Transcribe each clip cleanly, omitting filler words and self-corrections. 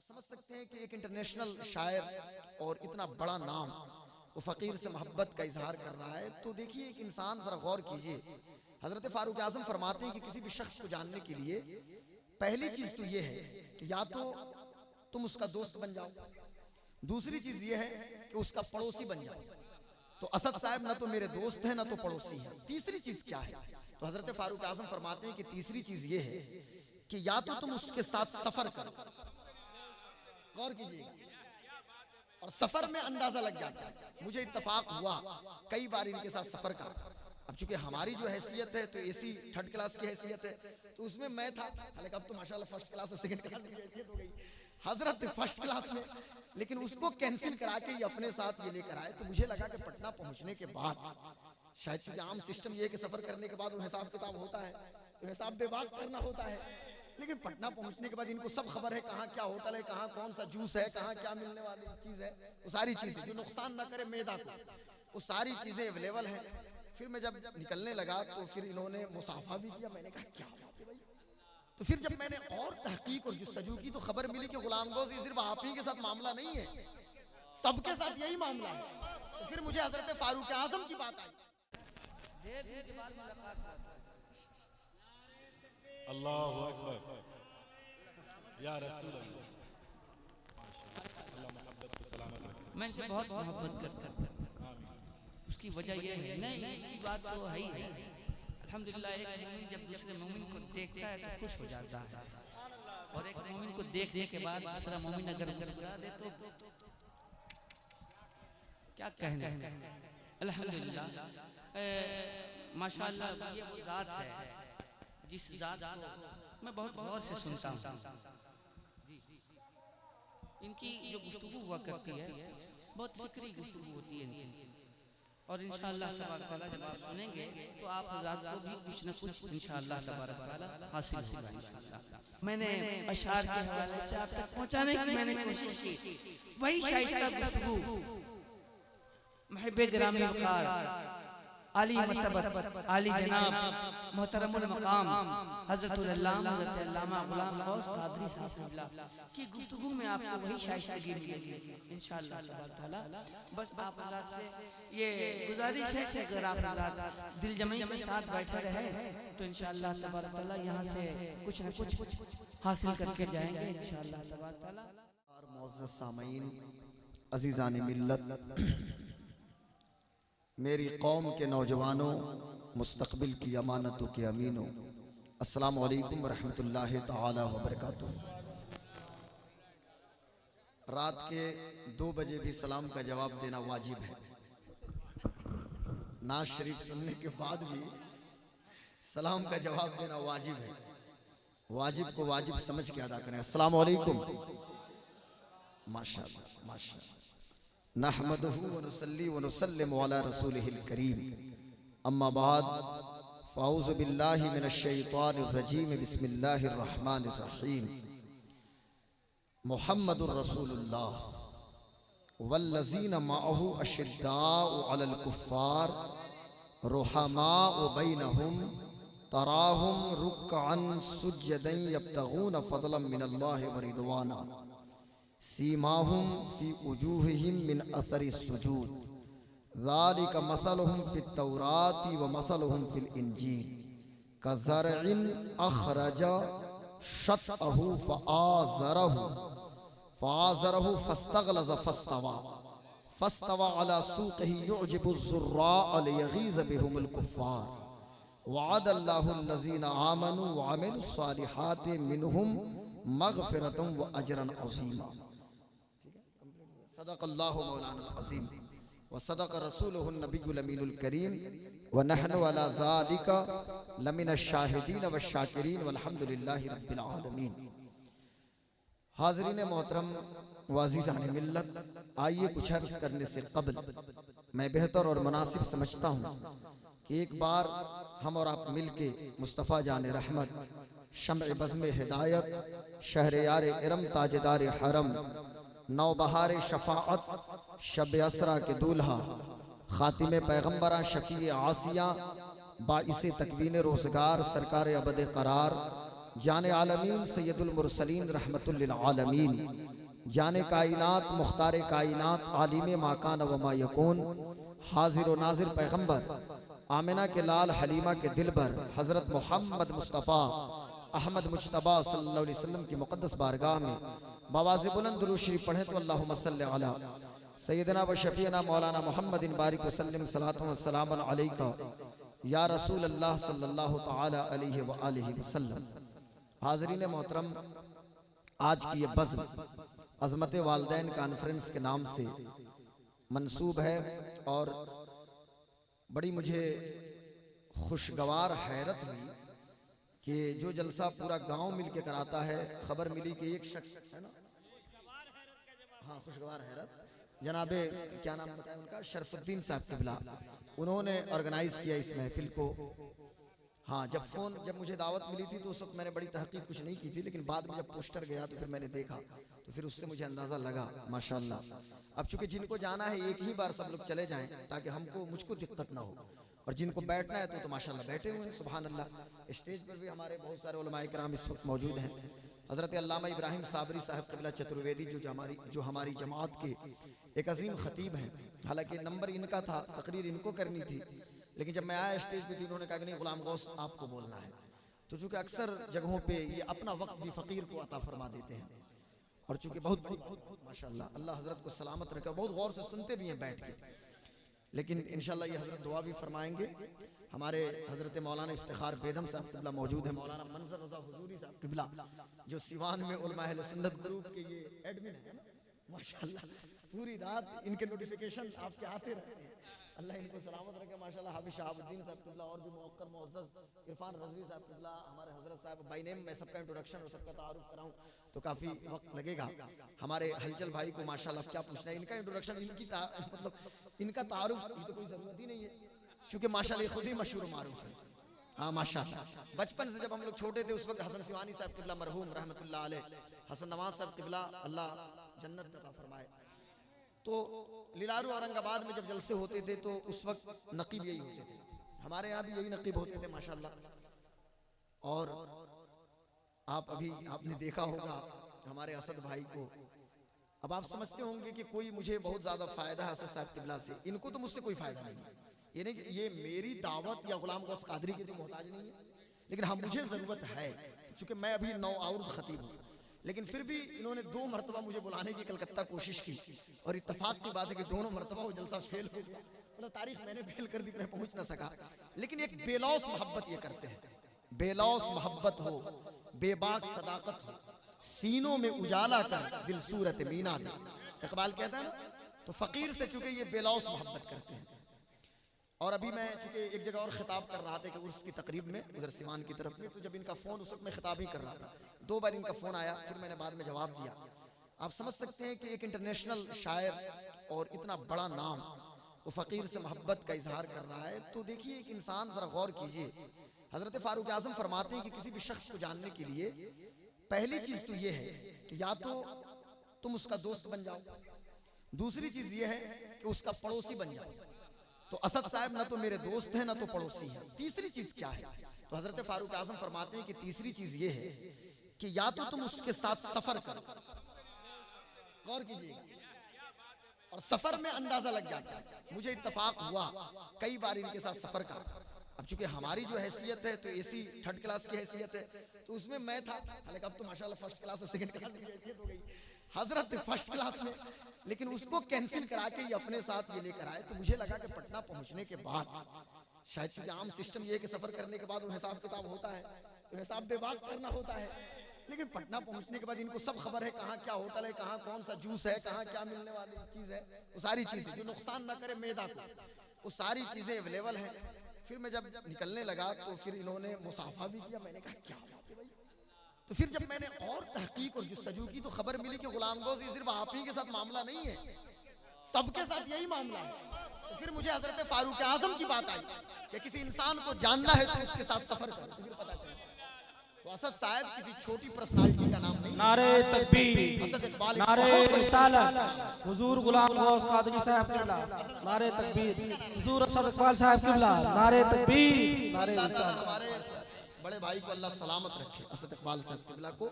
समझ सकते हैं कि एक इंटरनेशनल शायर और इतना बड़ा नाम वो फकीर से मोहब्बत का इजहार कर रहा है। तो देखिए एक इंसान जरा गौर कीजिए, हजरत फारूक आजम फरमाते हैं कि किसी भी शख्स को जानने के लिए पहली चीज तो ये है कि या तो तुम उसका दोस्त बन जाओ, दूसरी चीज ये है कि उसका पड़ोसी बन जाओ। तो असद साहब ना तो मेरे दोस्त हैं ना तो पड़ोसी हैं, तीसरी चीज क्या है? तो हजरत फारूक आजम फरमाते हैं कि तीसरी चीज ये है कि या तो तुम उसके साथ सफर करो, गौर कीजिएगा, और सफर में अंदाजा लग जाता है। मुझे इत्तेफाक हुआ कई बार इनके साथ सफर का। अब चूंकि हमारी जो हैसियत है तो एसी थर्ड क्लास की हैसियत है, तो उसमें मैं था, हालांकि अब तो माशाल्लाह फर्स्ट क्लास और सेकंड क्लास की हैसियत हो गई, हजरत फर्स्ट क्लास में, लेकिन उसको कैंसिल करा के ये अपने साथ ये लेकर आए। तो मुझे लगा कि पटना पहुंचने के बाद शायद, चूंकि आम सिस्टम ये है कि सफर करने के बाद वो हिसाब किताब होता है, तो हिसाब बेबाक करना होता है, लेकिन पटना पहुंचने के बाद इनको सब खबर है, कहाँ क्या होटल है, कहाँ कौन सा जूस है, कहाँ क्या मिलने वाली चीज है, वो सारी चीजें जो नुकसान ना करे मैदा को, वो सारी चीजें अवेलेबल हैं। फिर मैं जब निकलने लगा तो फिर इन्होंने मुसाफा भी किया। मैंने कहा क्या बात है भाई? तो फिर जब मैंने और तहकीक और जुस्तजू की तो खबर मिली कि गुलाम गौस ये सिर्फ आप ही के साथ मामला नहीं है, सबके साथ यही मामला है। तो फिर मुझे हजरत फारूक आजम की बात आई। अल्लाहु अकबर या रसूल अल्लाह, अल्लाह मोहब्बत को सलामत रखे। मैं इनसे बहुत मोहब्बत करता हूँ। उसकी वजह यह है, नहीं की बात तो है ही है। अल्हम्दुलिल्लाह एक मोमिन जब दूसरे मोमिन को देखता है तो खुश हो जाता है, और एक मोमिन को देखने के बाद दूसरा मोमिन अगर मुस्कुरा दे तो क्या कहना है। अल्हम्दुलिल्लाह माशाअल्लाह ये वो जात है जिस जात को मैं बहुत गौर से सुनता हूँ। इनकी जो गुफ्तगू हुआ करती है बहुत फिक्री गुफ्तगू होती है इनकी, और इंशाअल्लाह तबारक तआला जब आप सुनेंगे तो आप हज़रात को भी कुछ न कुछ इंशाअल्लाह तबारक तआला हासिल होगा इंशाअल्लाह। मैंने अशआर के हवाले से आप तक पहुंचाने की मैंने कोशिश की, वही शाइस्ता गुफ्तगू महबे गिरामी वक़ार आली मर्तबत आली जनाब मोहतरमुल मकाम हज़रतुल अल्लामा हज़रत अल्लामा गुलाम गौस कादरी साहब की गुफ्तगू में आपको वही शाइस्तगी मिलेगी इंशाअल्लाह ताला। बस आप हज़रात से ये गुजारिश है कि अगर आप हज़रात दिल जमी के साथ बैठे रहे तो इंशाअल्लाह तबारक तआला यहाँ से कुछ न कुछ हासिल करके जाएंगे इंशाअल्लाह तबारक तआला। और मुअज़्ज़ज़ सामीन, अज़ीज़ान मिल्लत, मेरी कौम के नौजवानों, मुस्तक़बिल की अमानतों के अमीनों, अस्सलामु अलैकुम रहमतुल्लाहि तआला व बरकातुहू। रात के 2 बजे भी सलाम का जवाब देना वाजिब है। नाज शरीफ सुनने के बाद भी सलाम का जवाब देना वाजिब है। वाजिब को वाजिब समझ के अदा करें। अस्सलामु अलैकुम। माशाअल्लाह माशाअल्लाह। नहमदुहु व नुसल्ली व नुसल्लिमु अला रसूलिहिल करीम, अम्मा बाद, फ़अऊज़ु बिल्लाहि मिनश शैतानिर रजीम, बिस्मिल्लाहिर रहमानिर रहीम। मुहम्मदुर रसूलुल्लाह वल्लज़ीना मअहु अशिद्दाउ अलल कुफ़्फ़ार रुहमाउ बैनहुम तराहुम रुक्अन सुज्जदन यब्तगून फ़ज़लन मिनल्लाहि व रिदवाना सीमाहुम फ़ी वजूहिहिम मिन अथरि सुजूद ज़ालिका मसलुहुम फ़ित तौराति व मसलुहुम फ़िल इंजील कज़रइन अख़रजा शतअहु फ़आज़रहु फ़स्तग़लज़ फ़स्तवा अला सूक़िही युअजिबु ज़ुर्राअ लियग़ीज़ बिहुमुल कुफ़्फ़ार वअदल्लाहु अल्लज़ीना आमनू व अमिलुस्सालिहाति मिनहुम मग़फ़िरतुन व अजरन अज़ीमा। सदक़ल्लाहु मौलाना अज़ीम व सदक़ रसूलुहुन नबियुल अमीनुल करीम व नहनु अला ज़ालिका लमिनश शाहिदीन व शाकिरीन वल्हम्दुलिल्लाहि रब्बिल आलमीन। हाज़रीन मोहतरम व अज़ीज़ान मिल्लत, आइए कुछ अर्ज़ करने से क़ब्ल मैं बेहतर और मुनासिब समझता हूँ कि एक बार हम और आप मिल के मुस्तफ़ा जान रहमत, शम्अ बज़्म हिदायत, शहरयार इरम, ताजदार हरम, नौबहार शफाअत, शब असरा के दूल्हा, खातिम पैगम्बरा, शफ़ी आसिया, बाइसे तकवीन रोज़गार, सरकार अबद करार, जान आलमीन, सैयदुल मुरसलीन, रहमतुल लिल आलमीन, जाने कायनात मुख्तार कायनात आलिम माकान व मा यकून हाजिर व नाजिर पैगंबर आमिना के लाल हलीमा के दिलबर हजरत मोहम्मद मुस्तफ़ा अहमद मुज्तबा सल्लल्लाहु अलैहि वसल्लम की मुक़द्दस बारगाह में बवाज़ बुलंद दुरूद शरीफ पढ़ें तो अल्लाहुम्मा सल्लि अला सय्यदना व शफ़ीना मौलाना मुहम्मदिन बारिक व सल्लिम सलातो व सलामन अलैका या रसूल अल्लाह सल्लल्लाहु तआला अलैहि व आलिहि वसल्लम। हाज़रीन मोहतरम, आज की ये बज़्म अज़मत वालिदैन कॉन्फ्रेंस के नाम से मंसूब है और बड़ी मुझे खुशगवार हैरत हुई कि जो जलसा पूरा गांव मिलके कराता है, खबर मिली कि एक शख्स है ना, हाँ खुशगवार हैरत, जनाबे क्या नाम बताया उनका, शरफुद्दीन साहब क़िबला, उन्होंने ऑर्गेनाइज किया इस महफिल को। हाँ, जब मुझे दावत मिली थी तो उस वक्त मैंने बड़ी तहकीक कुछ नहीं की थी, लेकिन बाद में जब पोस्टर गया तो फिर मैंने देखा तो फिर उससे मुझे अंदाज़ा लगा माशाल्लाह। अब चूंकि जिनको जाना है एक ही बार सब लोग चले जाएं ताकि मुझको दिक्कत ना हो, और जिनको बैठना है तो माशाल्लाह बैठे हुए हैं। सुभान अल्लाह। स्टेज पर भी हमारे बहुत सारे उलमाए किराम इस वक्त मौजूद हैं। हज़रत अल्लामा इब्राहिम साबरी साहब क़िबला चतुर्वेदी जो हमारी जमात के एक अजीम ख़तीब हैं, हालांकि नंबर इनका था, तकरीर इनको करनी थी, लेकिन जब मैं आया स्टेज पे उन्होंने कहा कि नहीं गुलाम गौस आपको बोलना है। तो चूँकि अक्सर जगहों पे ये अपना वक्त भी फ़कीर को अता फरमा देते हैं, और चूँकि बहुत माशाल्लाह अल्लाह हज़रत को सलामत रखे, बहुत गौर से सुनते भी हैं बैठ के, लेकिन इंशाल्लाह ये हज़रत दुआ भी फरमाएंगे। हमारे हज़रत मौलाना इफ्तिखार बेदम साहब क़िबला मौजूद हैं, मौलाना मंजर रज़ा हुजूरी साहब क़िबला जो सिवान में उलमा अहले सुन्नत ग्रुप के ये एडमिन है ना, माशाल्लाह पूरी रात इनके नोटिफिकेशन आपके आते रहते हैं। अल्लाह इनको सलामत रखे माशाल्लाह। हाफिज़ शहाबुद्दीन साहब क़िबला और भी मुअक्कर मुअज़्ज़ज़ इरफान रज़वी साहब क़िबला, हमारे हज़रत साहब बाई नेम, मैं सबका इंट्रोडक्शन और सबका तारुफ कराऊं तो काफ़ी वक्त लगेगा। हमारे हलचल भाई को माशाल्लाह क्या पूछना है, इनका इंट्रोडक्शन, मतलब इनका तारुफ की तो कोई ज़रूरत ही नहीं है, क्योंकि माशाल्लाह खुद ही मशहूर मारूफ है। हाँ माशाल्लाह। बचपन से जब हम लोग छोटे थे उस वक्त हसन सिवानी साहब क़िबला मरहूम रहमतुल्लाह अलैह, हसन नवाज साहब क़िबला अल्लाह जन्नत अता फरमाए, तो लिलारू औरंगाबाद में जब जलसे होते थे तो उस वक्त नकीब यही होते थे, हमारे यहाँ भी यही नकीब होते थे माशाल्लाह। और आपने देखा होगा हमारे असद भाई को, अब आप समझते होंगे कि कोई मुझे बहुत ज़्यादा फ़ायदा है असद साहब क़िबला से, इनको तो मुझसे कोई फ़ायदा नहीं है, ये नहीं कि ये मेरी दावत या गुलाम गौस कादरी की तो मोहताज नहीं है, लेकिन हाँ मुझे ज़रूरत है, चूँकि मैं अभी नौआउर्द ख़तीब हूँ, लेकिन फिर भी इन्होंने 2 मरतबा मुझे बुलाने की कलकत्ता कोशिश की, और इत्तफाक की बात है कि दोनों मरतबा वो जलसा फेल हो गया, मतलब तारीख मैंने फेल कर दी, मैं पहुंच ना सका। लेकिन एक बेलौस मोहब्बत ये करते हैं, बेलौस मोहब्बत हो, बेबाक सदाकत हो, सीनों में उजाला कर दिल सूरत मीना दे, इकबाल कहता है ना, तो फ़कीर से चूंकि ये बेलौस मोहब्बत करते हैं। और अभी मैं चूंकि एक जगह और खिताब कर रहा था कि उर्स की तकरीब में उधर सिवान की तरफ में, तो जब इनका फ़ोन, उस वक्त मैं खिताब ही कर रहा था, 2 बार इनका फ़ोन आया, फिर मैंने बाद में जवाब दिया। आप समझ सकते हैं कि एक इंटरनेशनल शायर और इतना बड़ा नाम वो फ़कीर से मोहब्बत का इजहार कर रहा है, तो देखिए एक इंसान ज़रा गौर कीजिए। हज़रत फ़ारूक आज़म फरमाते हैं कि किसी भी शख्स को जानने के लिए पहली चीज़ तो ये है कि या तो तुम उसका दोस्त बन जाओ, दूसरी चीज़ ये है कि उसका पड़ोसी बन जाओ। तो असद साहब ना तो मेरे दोस्त हैं ना तो पड़ोसी हैं, तीसरी चीज़ क्या है? तो हज़रत फ़ारूक आज़म फरमाते हैं कि तीसरी चीज़ ये है कि या तो तुम उसके साथ सफ़र करो, गौर कीजिएगा, और सफ़र में अंदाज़ा लग जाता है। मुझे इत्तफाक हुआ कई बार इनके साथ सफ़र का, अब चूंकि हमारी जो हैसियत है तो एसी 3rd क्लास की हैसियत है, तो उसमें मैं था, हालांकि अब तो माशाल्लाह 1st क्लास और 2nd क्लास की हैसियत हो गई, हजरत 1st क्लास में, लेकिन उसको कैंसिल करा के ये अपने साथ ये लेकर आए। तो मुझे लगा कि पटना पहुंचने के बाद शायद, चूंकि आम सिस्टम ये है कि सफ़र करने के बाद वो हिसाब किताब होता है, तो हिसाब बेबाक करना होता है, लेकिन पटना पहुंचने के बाद इनको सब खबर है, कहाँ क्या होटल है, कहाँ कौन सा जूस है, कहाँ क्या मिलने वाली चीज़ है, वो सारी चीज़ें जो नुकसान ना करे मैदा को, वो सारी चीज़ें अवेलेबल हैं। फिर मैं जब निकलने लगा तो फिर इन्होंने मुसाफा भी किया, मैंने कहा क्या बात है भाई। तो फिर जब मैंने और तहकीक और जुस्तजू की तो खबर मिली कि गुलाम गौस ये सिर्फ आप ही के साथ मामला नहीं है, सबके साथ यही मामला है। तो फिर मुझे हजरत फारूक आजम की बात आई कि किसी इंसान को जानना है तो उसके साथ सफर करो, तो फिर पता चला। तो असद साहब किसी छोटी पर्सनालिटी का नाम नहीं, नारे तकबीर, असद इकबाल, नारे रिसालत, हुजूर गुलाम गौस कादरी साहब क़िबला, नारे तकबीर, हुजूर असद इकबाल साहब क़िबला, नारे तकबीर, नारे रिसालत। हमारे बड़े भाई को अल्लाह सलामत रखे, असद इकबाल साहब क़िबला को।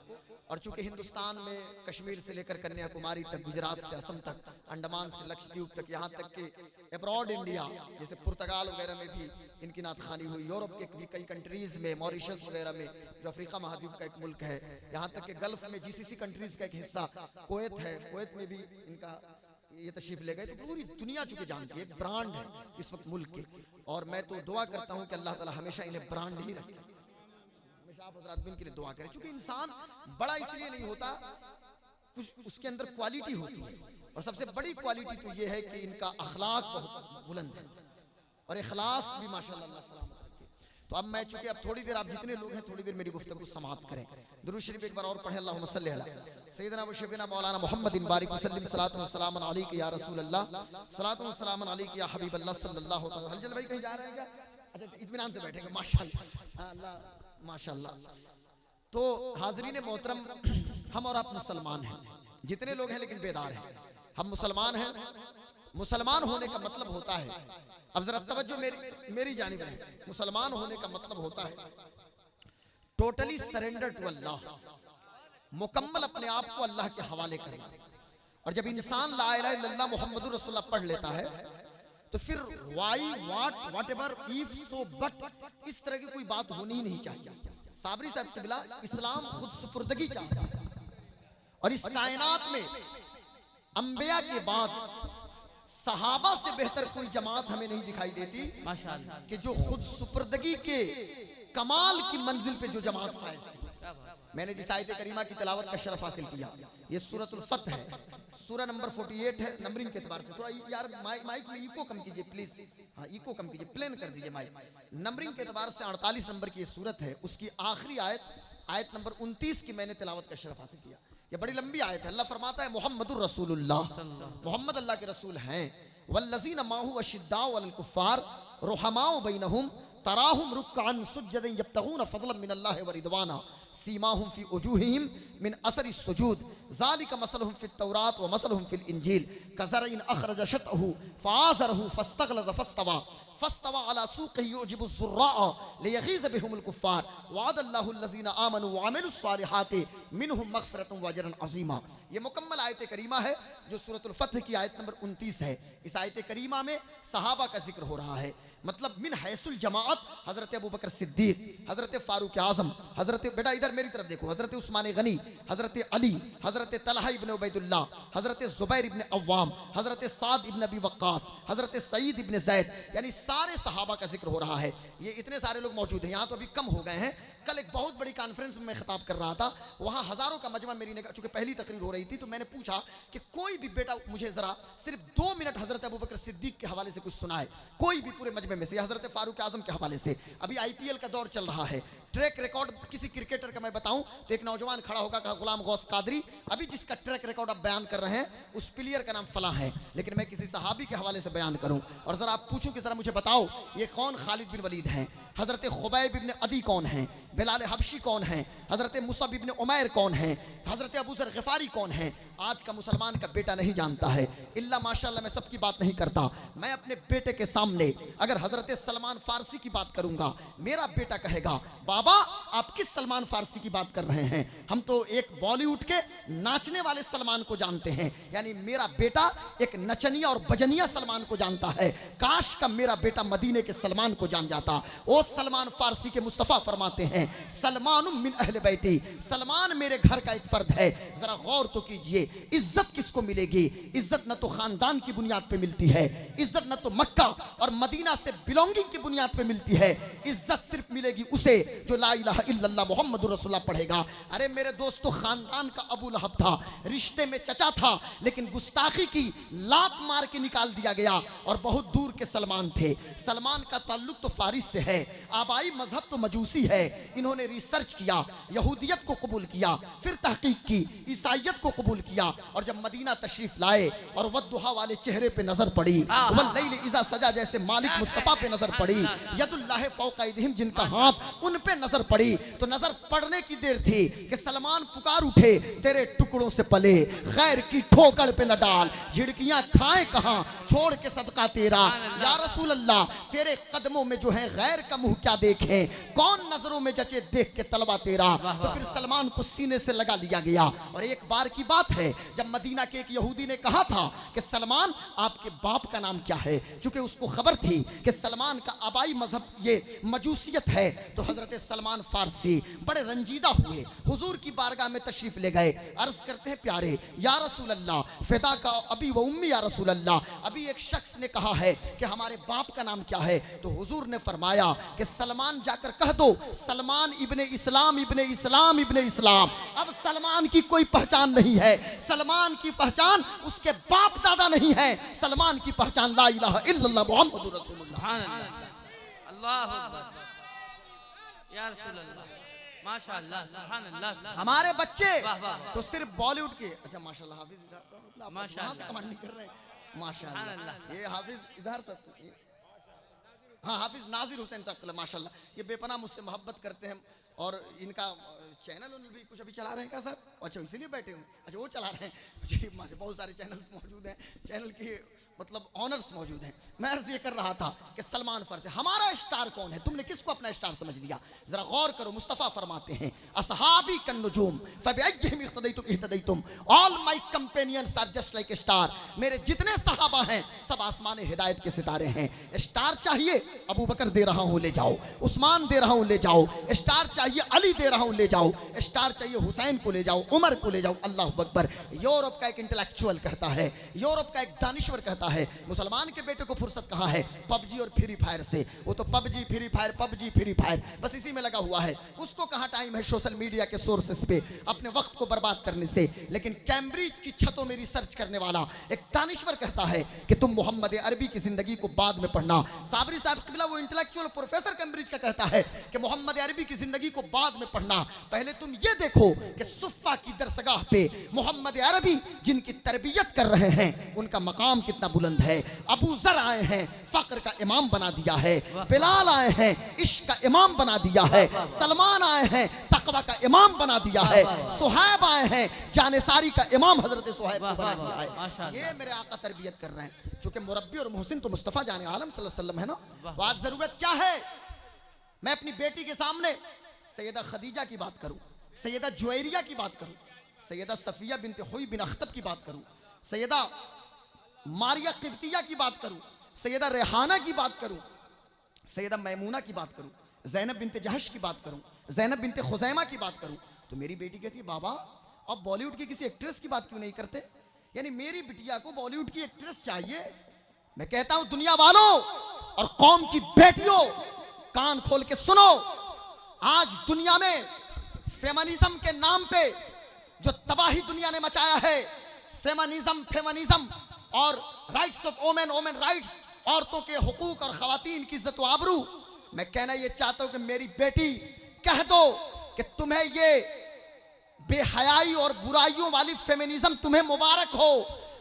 और चूंकि हिंदुस्तान में कश्मीर से लेकर कन्याकुमारी तक, गुजरात से असम तक, अंडमान से लक्षद्वीप तक, यहाँ तक कि अब्रॉड इंडिया जैसे पुर्तगाल वगैरह में भी इनकी नातखानी हुई। यूरोप के भी कई कंट्रीज़ में, मॉरिशस वगैरह में जो अफ्रीका महाद्वीप का एक मुल्क है, यहाँ तक कि गल्फ में GCC कंट्रीज़ का एक हिस्सा कुवैत है, कुवैत में भी इनका ये तशरीफ ले गए। तो पूरी दुनिया चुके जानती है, ब्रांड है इस वक्त मुल्क के। और मैं तो दुआ करता हूँ कि अल्लाह ताला हमेशा इन्हें ब्रांड ही रखे, हमेशा आप हज़रात भी इनके लिए दुआ करें। क्योंकि इंसान बड़ा इसलिए नहीं होता, कुछ उसके अंदर क्वालिटी होती है। और सबसे बड़ी क्वालिटी तो ये है कि इनका अखलाक बहुत बुलंद है और इखलास भी माशाअल्लाह अल्लाह सलामत रखे। तो अब मैं चूंकि अब थोड़ी देर आप जितने लोग हैं थोड़ी देर मेरी गुफ्तगू समाप्त करें। दुरूद शरीफ एक बार और पढ़ें, अल्लाहुम्मा सल्ली अला सय्यिदना व शफीना मौलाना मुहम्मदिन बारिक वसल्लम सलातु व सलामन अलैका या रसूल अल्लाह, सलातु व सलामन अलैका या हबीब अल्लाह सल्लल्लाहु अलैहि वसल्लम। हलचल भाई कहीं जा रहे हैं क्या? अच्छा, इत्मीनान से बैठेंगे, माशाअल्लाह। हाँ, अल्लाह माशाअल्लाह। तो हाज़रीन मोहतरम, हम और आप मुसलमान हैं, जितने लोग हैं लेकिन बेदार हैं। हम मुसलमान हैं। मुसलमान होने का मतलब होता है, अब जरा तवज्जो मेरी जानिब है, मुसलमान होने का मतलब होता है टोटली सरेंडर टू अल्लाह, मुकम्मल अपने आप को अल्लाह के हवाले करना। और जब इंसान ला इलाहा इल्लल्लाह मुहम्मदुर रसूलुल्लाह पढ़ लेता है तो फिर why what whatever if so but इस तरह की कोई बात होनी ही नहीं चाहिए। साबरी साहब क़िबला, इस्लाम खुद सुपुर्दगी चाहता है। और इस कायनात में अंबिया के बाद सहाबा से बेहतर कोई जमात हमें नहीं दिखाई देती माशाअल्लाह कि जो खुद सुपुर्दगी के कमाल की मंजिल पे जो जमात फायज थी। मैंने जिस आयत करीमा की तिलावत का शरफ हासिल किया, ये सूरतुल फतह है, सूरा नंबर 48 है। नंबरिंग के एतबार से थोड़ा यार माइक में इको कम कीजिए प्लीज। हाँ, इको कम कीजिए, प्लेन कर दीजिए माइक। नंबरिंग के एतबार से 48 नंबर की ये सूरत है। उसकी आखिरी आयत नंबर 29 की मैंने तिलावत का शरफ हासिल किया। ये बड़ी लंबी आयत है। अल्लाह फरमाता है मुहम्मदुर रसूलुल्लाह, मोहम्मद अल्लाह के रसूल हैं। वल्लज़ीना माहु अशिद्दाउ अलल कुफ़ार रुहमाउ बैनहुम तराहुम रुक्अन सुज्जदन यब्तगून फज़लन मिनल्लाहि व रिदवाना सीमाहुम फी वजूहिहिम मिन असरि सुजूद ज़ालिका मसलुहुम फित तौरात व मसलुहुम फिल इंजील कज़रइन अखरज शतहु फ़आज़रहु फ़स्तग़लज़ फस्तवा अला सूक़िही युजिबु ज़ुर्राअ लियग़ीज़ बिहुमुल कुफ़्फ़ार वअदल्लाहु अल्लज़ीना आमनु व अमिलुस सालिहाति मिनहुम मग़फ़िरतुन व अजरन अज़ीमा। ये मुकम्मल आयत करीमा है जो सूरतुल फतह की आयत नंबर 29 है। इस आयत करीमा में सहाबा का जिक्र हो रहा है। मतलब मिन हैसुल जमाअत हज़रत अबू बकर सिद्दीक़, हज़रत फ़ारूक आज़म, हज़रत बेटा इधर मेरी तरफ देखो, हज़रत उस्मान गनी, हज़रत अली, हज़रत तलहा इब्न उबैदुल्लाह, हज़रत ज़ुबैर इब्न अव्वाम, हज़रत साद इब्न अबी वक्कास, हज़रत सईद इब्न ज़ैद, यानी सारे सहाबा का जिक्र हो रहा है। ये इतने सारे लोग मौजूद हैं। यहाँ तो अभी कम हो गए हैं। कल एक बहुत बड़ी कॉन्फ्रेंस में मैं खिताब कर रहा था, वहाँ हज़ारों का मजमा मेरी निगाह, चूँकि पहली तकरीर हो रही थी तो मैंने पूछा कि कोई भी बेटा मुझे ज़रा सिर्फ 2 मिनट हज़रत अबू बकर सिद्दीक़ के हवाले से कुछ सुनाए, कोई भी पूरे मजमे में से, हज़रत फ़ारूक आज़म के हवाले से। अभी IPL का दौर चल रहा है। ट्रैक रिकॉर्ड किसी क्रिकेटर का मैं बताऊं तो एक नौजवान खड़ा होगा, कहा गुलाम गौस कादरी, अभी जिसका ट्रैक रिकॉर्ड आप बयान कर रहे हैं उस प्लेयर का नाम फलां है, लेकिन मैं किसी सहाबी के हवाले से बयान करूं और जरा आप पूछूं कि जरा मुझे बताओ ये कौन खालिद बिन वलीद हैं, हजरत खुबैब इब्न अदी कौन हैं, बिलाल हबशी कौन हैं, हजरत मुसअब इब्न उमैर कौन हैं, हजरत अबू ज़र ग़िफ़ारी कौन हैं। आज का मुसलमान का बेटा नहीं जानता है। इल्ला माशाअल्लाह, मैं सबकी बात नहीं करता, मैं अपने बेटे के सामने अगर हजरत सलमान फारसी की बात करूंगा, मेरा बेटा कहेगा बाबा आप किस सलमान फारसी की बात कर रहे हैं, हम तो एक बॉलीवुड के नाचने वाले सलमान को जानते हैं। यानी मेरा बेटा एक नचनिया और बजनिया सलमान को जानता है। काश का मेरा बेटा मदीने के सलमान को जान जाता। ओ सलमान फारसी के मुस्तफ़ा फरमाते हैं सलमान मिन अहले बैती, सलमान मेरे घर का एक फर्द है। जरा गौर तो कीजिए, इज्जत किसको मिलेगी? इज्जत न तो खानदान की बुनियाद पे मिलती है, इज्जत न तो मक्का और मदीना से बिलोंगिंग की बुनियाद पे मिलती है। इज्जत सिर्फ मिलेगी उसे जो ला इलाहा इल्लल्लाह मुहम्मदुर रसूलुल्लाह पढ़ेगा। अरे मेरे दोस्तों, खानदान का अबू लहब था, रिश्ते में चचा था, लेकिन गुस्ताखी की लात मार के निकाल दिया गया और बहुत दूर के सलमान थे। सलमान का ताल्लुक तो फारिस से है, आबाई मजहब तो मजूसी है। इन्होंने रिसर्च किया, यहूदियत को कबूल किया, फिर तहकीक की, ईसाइयत को कबूल किया और जब मदीना तशरीफ लाए और वद्दुहा वाले चेहरे पे नजर पड़ी, वल्लैल इज़ा सजा जैसे मालिक मुस्तफ़ा पे नजर पड़ी, यदुल्लाह फौका अयदीहिम जिनका हाथ उन पे नजर पड़ी, तो नजर पड़ने की देर थी कि सलमान पुकार उठे तेरे टुकड़ों से पले, खैर की ठोकर पे न डाल, झिड़कियां खाए कहां छोड़ के सदका तेरा। या रसूल अल्लाह, तेरे कदमों में जो है गैर का मुंह क्या देखें, कौन नजरों में जचे देख के तलवा तेरा। तो फिर सलमान को सीने से लगा लिया गया। और एक बार की बात है जब मदीना के एक यहूदी ने कहा था कि सलमान आपके बाप का नाम क्या है, क्योंकि उसको खबर थी कि सलमान का आबाई मजहब ये मजूसियत है। तो हजरत सलमान फारसी बड़े रंजीदा हुए, हुजूर की बारगाह में तशरीफ ले गए। अर्ज करते हैं प्यारे या रसूल अल्लाह, फिदा का अभी व उम्मी या रसूल अल्लाह, अभी एक शख्स ने कहा है कि हमारे बाप का नाम क्या है। तो हुजूर ने फरमाया कि सलमान जाकर कह दो सलमान इब्ने इस्लाम इब्ने इस्लाम इब्ने इस्लाम। अब सलमान की कोई पहचान नहीं है, सलमान की पहचान उसके बाप दादा नहीं है, सलमान की पहचान ला इलाहा इल्लल्लाह मुहम्मदुर रसूलुल्लाह। अल्लाहु अकबर या रसूल अल्लाह, माशाअल्लाह, सुभान अल्लाह। हमारे बच्चे वाह, वाह। तो सिर्फ बॉलीवुड के, अच्छा माशाल्लाह हाफिज माशाअल्लाह। से कमांड नहीं कर रहे हैं माशाल्लाह। सुभान ये हाफिज इजहार सब, हाँ हाफिज नाजिर हुसैन साहब माशाल्लाह, ये बेपनाह मुझसे मोहब्बत करते हैं। और इनका चैनल भी कुछ अभी चला रहे हैं क्या सर? अच्छा इसीलिए बैठे हुए, अच्छा वो चला रहे हैं जी। बहुत सारे चैनल्स मौजूद हैं, चैनल की मतलब ऑनर्स मौजूद हैं। मैं अर्ज ये कर रहा था कि सलमान फारसी हमारा स्टार कौन है, तुमने किसको अपना स्टार समझ लिया? जरा गौर करो, मुस्तफ़ा फरमाते हैं असहाबी कन नुजूम फबिअय्यिहिम इख्तदैतुम इह्तदैतुम, all my companions are just like star. मेरे जितने सहाबा हैं सब आसमान हिदायत के सितारे हैं। स्टार चाहिए अबू बकर दे रहा हूं ले जाओ, उस्मान दे रहा हूं ले जाओ, स्टार चाहिए अली दे रहा हूं ले जाओ, स्टार चाहिए हुसैन को ले जाओ, उमर को ले जाओ। अल्लाह अकबर। यूरोप का एक इंटेलेक्चुअल कहता है, यूरोप का एक दानिश्वर कहता है मुसलमान के बेटे को फुर्सत कहाँ है पबजी और फ्री फायर से। वो तो PUBG free fire PUBG free fire बस इसी में लगा हुआ है। उसको कहाँ टाइम है सोशल मीडिया के सोर्सेस पे अपने वक्त को बर्बाद करने से। लेकिन कैम्ब्रिज की छतों में रिसर्च करने वाला एक दानिश्वर कहता है कि तुम मोहम्मद अरबी की जिंदगी को बाद में पढ़ना। साबरी साहब किबला वो इंटेलेक्चुअल प्रोफेसर कैम्ब्रिज का कहता है कि मोहम्मद अरबी की जिंदगी को बाद में पढ़ना, पहले तुम ये देखो कि सुफ़ा की दरसगाह पे मोहम्मद अरबी जिनकी तरबियत कर रहे हैं उनका मकाम कितना बुलंद है। अबू ज़र आए हैं फ़क्र का इमाम बना दिया है, बिलाल आए हैं इश्क का इमाम बना दिया है, सलमान आए हैं तक़वा का इमाम बना दिया है, सुहैब आए हैं जानेसारी का इमाम हजरत सुहैब को बना दिया है। ये मेरे आका तरबियत कर रहे हैं। चूंकि मुरब्बी और मोहसिन तो मुस्तफ़ा जाने आलम सल्लल्लाहु अलैहि वसल्लम है ना। तो आज ज़रूरत क्या है मैं अपनी बेटी के सामने सैयदा खदीजा की बात करूं, सैयदा जुवैरिया की बात करूं, सैयदा सफिया बिनते हुई बिन अख्तब की बात करूं, सैयदा मारिया किब्तिया की बात करूं, सैयदा रेहाना की बात करूं, सैयदा मैमूना की बात करूं, ज़ैनब बिनते जहश की बात करूं, ज़ैनब बिनते खुज़ैमा की बात करूं। तो मेरी बेटी कहती है बाबा अब बॉलीवुड की किसी एक्ट्रेस की बात क्यों नहीं करते, यानी मेरी बिटिया को बॉलीवुड की एक्ट्रेस चाहिए। मैं कहता हूं दुनिया वालों और कौम की बेटियों कान खोल के सुनो, आज दुनिया में फेमिनिज्म के नाम पे जो तबाही दुनिया ने मचाया है, फेमिनिज्म और rights of women, women rights, औरतों के हुकूक और खवातीन की इज्जत व आबरू, मैं कहना ये चाहता हूं कि मेरी बेटी कह दो कि तुम्हें ये बेहयाई और बुराइयों वाली फेमिनिज्म तुम्हें मुबारक हो।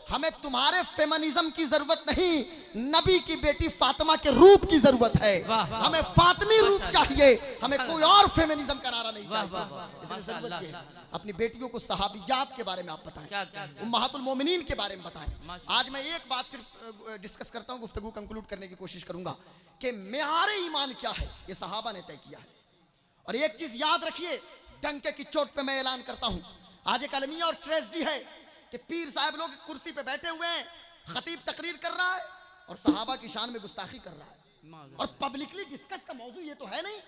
हमें तुम्हारे फेमिनिज्म की जरूरत नहीं, नबी की बेटी फातिमा के रूप की जरूरत है। हमें फातिमी रूप चाहिए, हमें कोई और फेमिनिज्म का नारा नहीं चाहिए। इसलिए जरूरत है अपनी बेटियों को सहाबियात के बारे में आप बताएं, उम्महातुल मोमिनीन के बारे में बताएं। आज मैं एक बात सिर्फ डिस्कस करता हूं, गुफ्तगू कंक्लूड करने की कोशिश करूंगा कि मेआरे ईमान क्या है, ये सहाबा ने तय किया है। और एक चीज याद रखिए, डंके की चोट पे मैं ऐलान करता हूं, आज एक अलमिया और ट्रेजेडी है कि पीर साहब लोग कुर्सी पे बैठे हुए हैं, खतीब तकरीर कर रहा है और सहाबा की शान में गुस्ताखी कर रहा है। और पब्लिकली डिस्कस का मौजू ये तो है नहीं,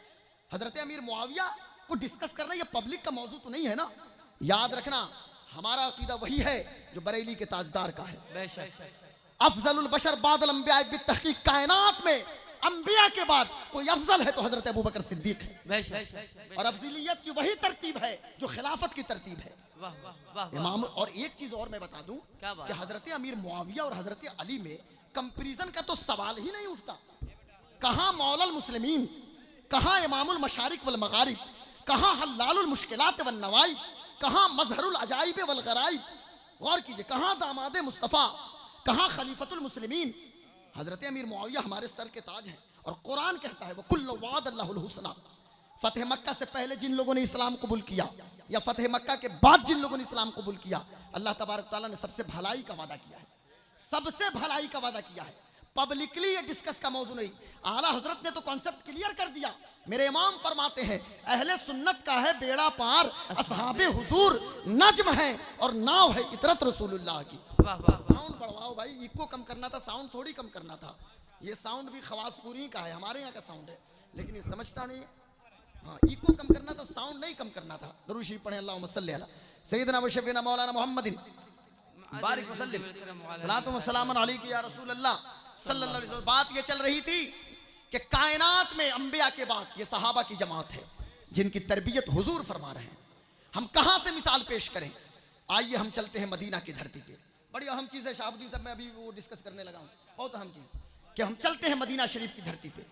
हजरत अमीर मुआविया को डिस्कस करना ये पब्लिक का मौजू तो नहीं है ना। याद रखना हमारा अकीदा वही है जो बरेली के ताजदार का है। अफजलुल बशर बादल अंबिया बितहकीक, कायनात में अंबिया के बाद कोई अफजल है तो हजरत अबू बकर सिद्दीक है। और अफजलियत की वही तरतीब है जो खिलाफत की तरतीब है। इमाम, और एक चीज और मैं बता दूं कि हजरत अमीर मुआविया और हजरत अली में कंपैरिजन का तो सवाल ही नहीं उठता। कहां मौलल मुस्लिमीन, कहां इमामुल मशारिक वल मगारिब, कहां हल्लालुल मुश्किलात वन नवाइब, कहां मजहरुल अजाइब वल गराइब। गौर कीजिए, कहां दामादे मुस्तफ़ा, कहां खलीफतुल मुस्लिमीन। हजरत अमीर मुआविया हमारे सर के ताज हैं और कुरान कहता है वो कुल्लु वादल्लाहुल हुस्ना। फतेह मक्का से पहले जिन लोगों ने इस्लाम कबूल किया या फतेह मक्का के बाद जिन लोगों ने इस्लाम कबूल किया, अल्लाह तबारक तआला ने सबसे भलाई का वादा किया है, सबसे भलाई का वादा किया है। पब्लिकली ये डिस्कस का मौजू नहीं। आला हजरत ने तो कॉन्सेप्ट क्लियर कर दिया। मेरे इमाम फरमाते हैं अहले सुन्नत का है बेड़ा पार, असहाबे हुजूर नज्म है और नाव है इतरत रसूलुल्लाह की। साउंड बढ़वाओ भाई, इको कम करना था, साउंड थोड़ी कम करना था। ये साउंड भी खवासपुरी का है, हमारे यहाँ का साउंड है, लेकिन ये समझता नहीं है। हाँ, इको कम करना था, साउंड नहीं कम करना था। दरूद शरीफ पढ़ें, अल्लाहुम्मा सल्ली अला सय्यिदना व शफीना मौलाना मुहम्मदिन बारिक वसल्लिम सलातु व सलामुन अलैका या रसूल अल्लाह सल्लल्लाहु अलैहि वसल्लम। बात ये चल रही थी कि कायनात में अंबिया के बाद ये सहाबा की जमात है जिनकी तरबियत हुजूर फरमा रहे हैं। हम कहां से मिसाल पेश करें? आइए हम चलते हैं मदीना की धरती पे। बड़ी अहम चीज़ है शाहबुद्दीन साहब, मैं अभी वो डिस्कस करने लगा हूँ, बहुत अहम चीज़ कि हम चलते हैं मदीना शरीफ की धरती पे।